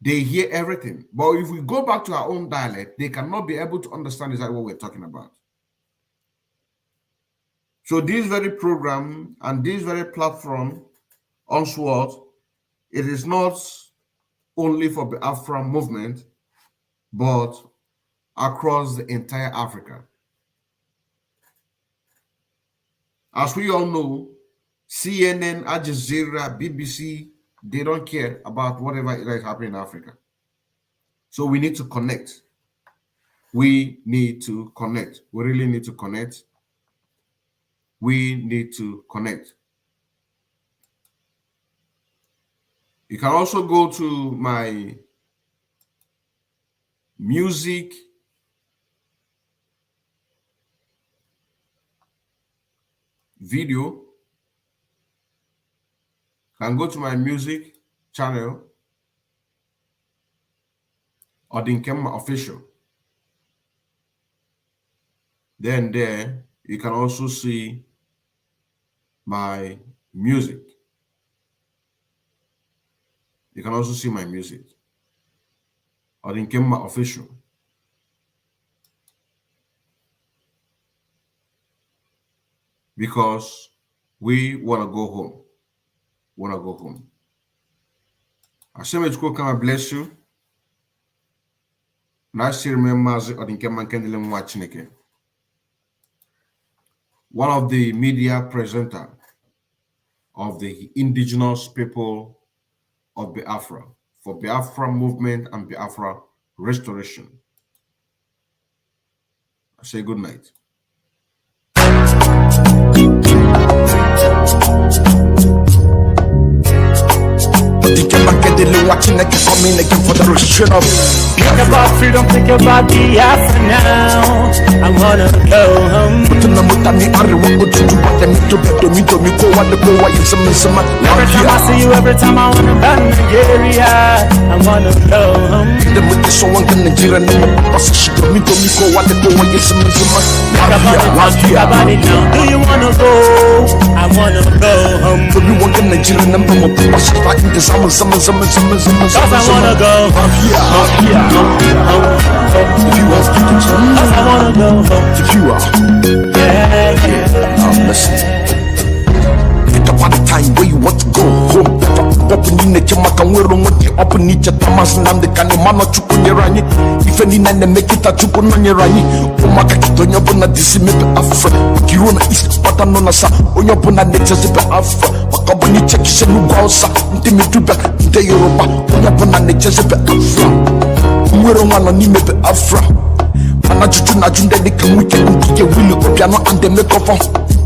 they hear everything. But if we go back to our own dialect, they cannot be able to understand exactly what we're talking about. So this very program and this very platform, Onslaught, it is not only for the Biafra movement, but across the entire Africa. As we all know, CNN, Al Jazeera, BBC, they don't care about whatever is happening in Africa. So we need to connect. We need to connect. We really need to connect. We need to connect. You can also go to my music video. Can go to my music channel, Odinkemma Official. Then there you can also see my music. You can also see my music, Odinkemma Official. Because we want to go home. Want to go home. Hashem Echukwu bless you. Nice to remember Mazi Odinkemma Nkemdilin Nwachineke, one of the media presenter of the Indigenous People of Biafra for Biafra movement and Biafra restoration. I say good night. Nkemdilim Nwachineke coming again for the restoration of Think about freedom, think about Biafra now. I wanna go home. Every time I see you, every time I wanna buy Nigeria, I wanna go home. Do you wanna go? I wanna go home. From you want Nigerian number of people right in the summer. Cause I wanna go home. If you want to Cause I wanna go home. if you are, Yeah. listen. Think about the time where you want to go home. Open in the Jamaica, we're on what you open each Thomas Nnamdi Kanu Mano Chukunyerani. If any nine make it a Chukunanyerani, Omaka Kitonya Bona Dissimate Afra, Kirona East Patanona Sa, Onyopona Natures Afra, Makaboni Chekisha Nugosa, Intimiduba, the Europa, Onyopona Natures Afra. We're on one name Afra. Manajutu Najunda de Kamuka and Kike Willu Opiano and the Mekofa.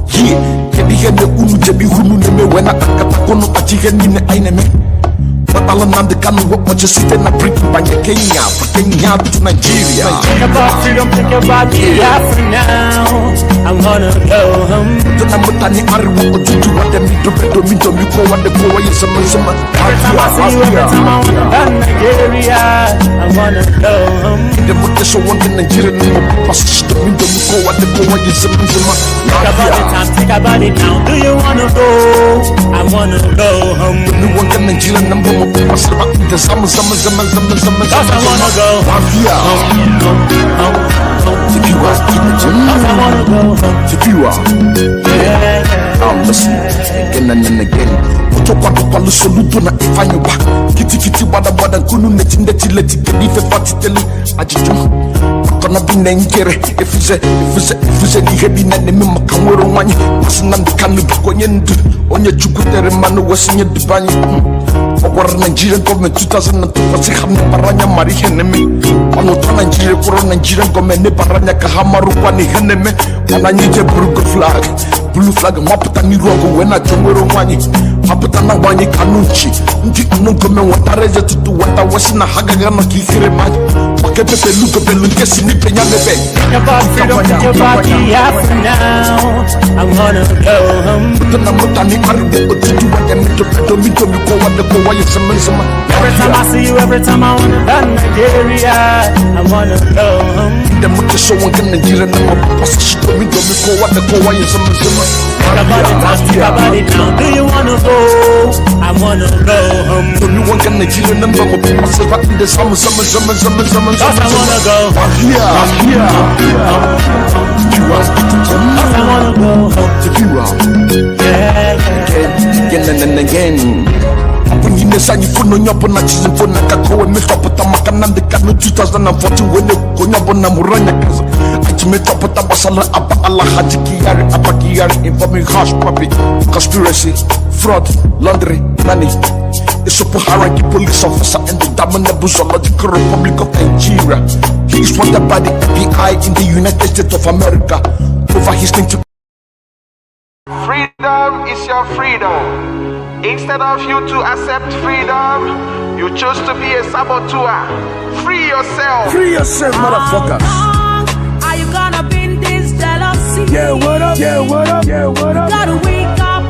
Here, can you hear the Unu Jebi Hunu Neme when I Katakono Achigan in the Aineme? But I'll not the Kanu what you sit in a brick by Kenya to Nigeria. Think about freedom, think about Biafra now. I wanna go home. The Namutani Aru to do what them to Miko and the boy is a Muslim. Every time I see you, every time I wanna go Nigeria, I wanna go home. The Mutasha want the Nigerian passes to Miko and the boy is a Muslim. Think about it now. Do you wanna go? I wanna go home. You want the Nigerian number of passes the summer. Cause I wanna go home. If you are, Cause I wanna go home. if you are, Yeah. listen again and again. Otokwa soludo na ifanyo ba. Kiti wada kunu neti leti kedi fe fatiteli ajiju. Kona bine ngere efuze ni hebi na nemi makamwero wanyi. Nnamdi Kanu konye ndu onye chukutere manu wasinye dubanyi. Ogwara Nigerian government 2002 wasi hamne paranya mari heneme. Anoto Nigeria kuro Nigerian government ne paranya kahamaru kwani heneme. Wananyije blue flag maputa ni rogo wena jongwero wanyi. Maputa na wanyi kanuchi. Ndi unungome watareje tutu wata wasina hagaga na kikire manyi. Wakepepe lugo nkesi ni penya mebe. Think about freedom, think about Biafra now. I wanna go home. Tuna mutani aru otutu wate mito miko wate kwa waye sema. Every time I see you, every time I wanna go Nigeria, I wanna go home. The mutasho wange Nigeria na mapasa shito mito miko wate kwa waye sema. Think about it now. Do you wanna go? I wanna go home. You want Nigeria na mapasa right in the summer. Cause I wanna go home. You are Cause I wanna go home. if you are again and again. When you say you put on your phone, she's in phone. Kako me top of Nnamdi Kanu 2014 when you go on Namuranya Kaza. I me top of Basala Abba Allah Hajikiyari Abakiyari informing harsh puppy, conspiracy, fraud, laundry, money. The super hierarchy police officer and the Damnable Zoological Republic of Nigeria. He is wanted by the FBI in the United States of America over his thing to. Freedom is your freedom. Instead of you to accept freedom, you choose to be a saboteur. Free yourself. Free yourself, motherfuckers. Are you gonna bend this jealousy? Yeah, what up? Yeah, what up? Yeah, what up? Gotta wake up,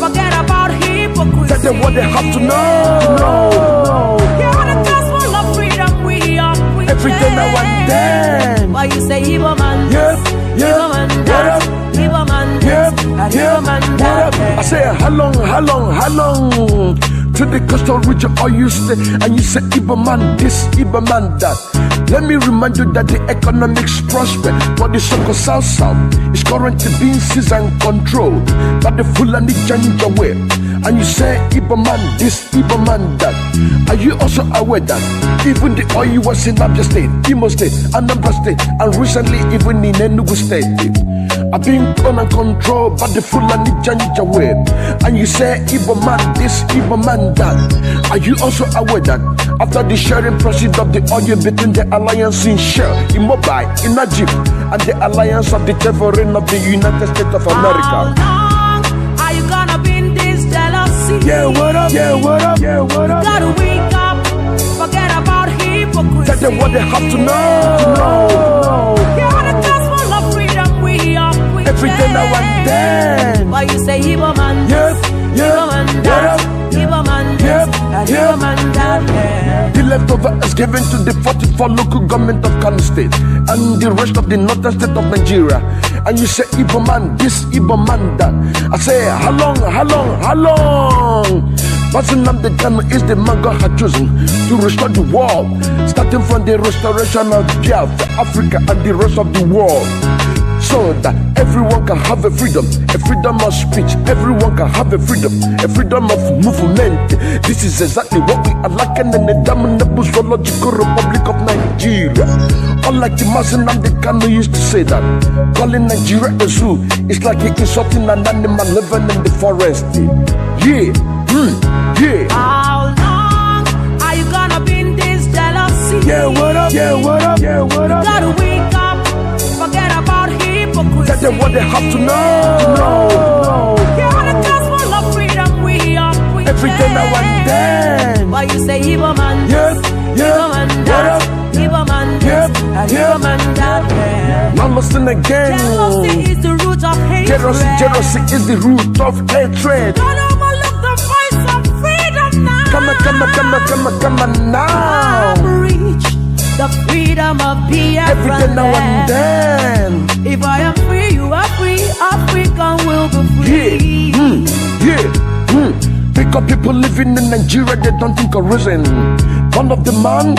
forget about hypocrisy. Tell them what they have to know. You're the gospel of freedom we are preaching. Every day now and then. Why you say Igbo man? Yep, Igbo man that. Igbo man this. Igbo man that. I say how long to the coastal region all you stay and you say Igbo man this, Igbo man that. Let me remind you that the economics prosper, but the so-called South is currently being seized and controlled by the Fulani change away. And you say Igbo man this, Igbo man that. Are you also aware that even the oil was in Abia State, Imo State, Anambra State, and recently even in Enugu State are being owned and controlled by the Fulani change away? And you say Igbo man this, Igbo man that. Are you also aware that after the sharing proceeds of the oil between the alliance in Shell, in Mobile, in Egypt, and the alliance of the sovereign of the United States of America? How long are you gonna bend this jealousy? Yeah, what up? Yeah, what up? Yeah, what up? Gotta wake up, forget about hypocrisy. Tell them what they have to know. You're the gospel of freedom we are preaching. Every day now and then. Why you say Igbo man? Yep, Igbo man that. Igbo man this. Igbo man that. The leftover is given to the 44 local government of Kanu State and the rest of the northern state of Nigeria. and you say Igbo man this, Igbo man that. I say how long? Mazi Nnamdi Kanu is the man God had chosen to restore the world, starting from the restoration of Biafra, Africa and the rest of the world, so that everyone can have a freedom of speech, everyone can have a freedom of movement. This is exactly what we are lacking in the damnable zoological Republic of Nigeria. Unlike the Mazi Nnamdi Kanu used to say that calling Nigeria a zoo is like insulting an animal living in the forest. Yeah. How long are you gonna be in this jealousy? Yeah, what up? You gotta wake up, forget about hypocrisy. That's what they have to know. You're the gospel of freedom we are preaching. Every day now and then. Why you say Igbo man this, Igbo man that, Igbo man this, and Igbo man that. Now listen again. Jealousy is the root of hatred. Jealousy is the root of hatred. Don't overlook the voice of freedom now. Come on now. Reach the freedom of Biafra. Every day now and then. If I am free, you are free. Africa will be free. Because people living in Nigeria, they don't think of reason. One of the man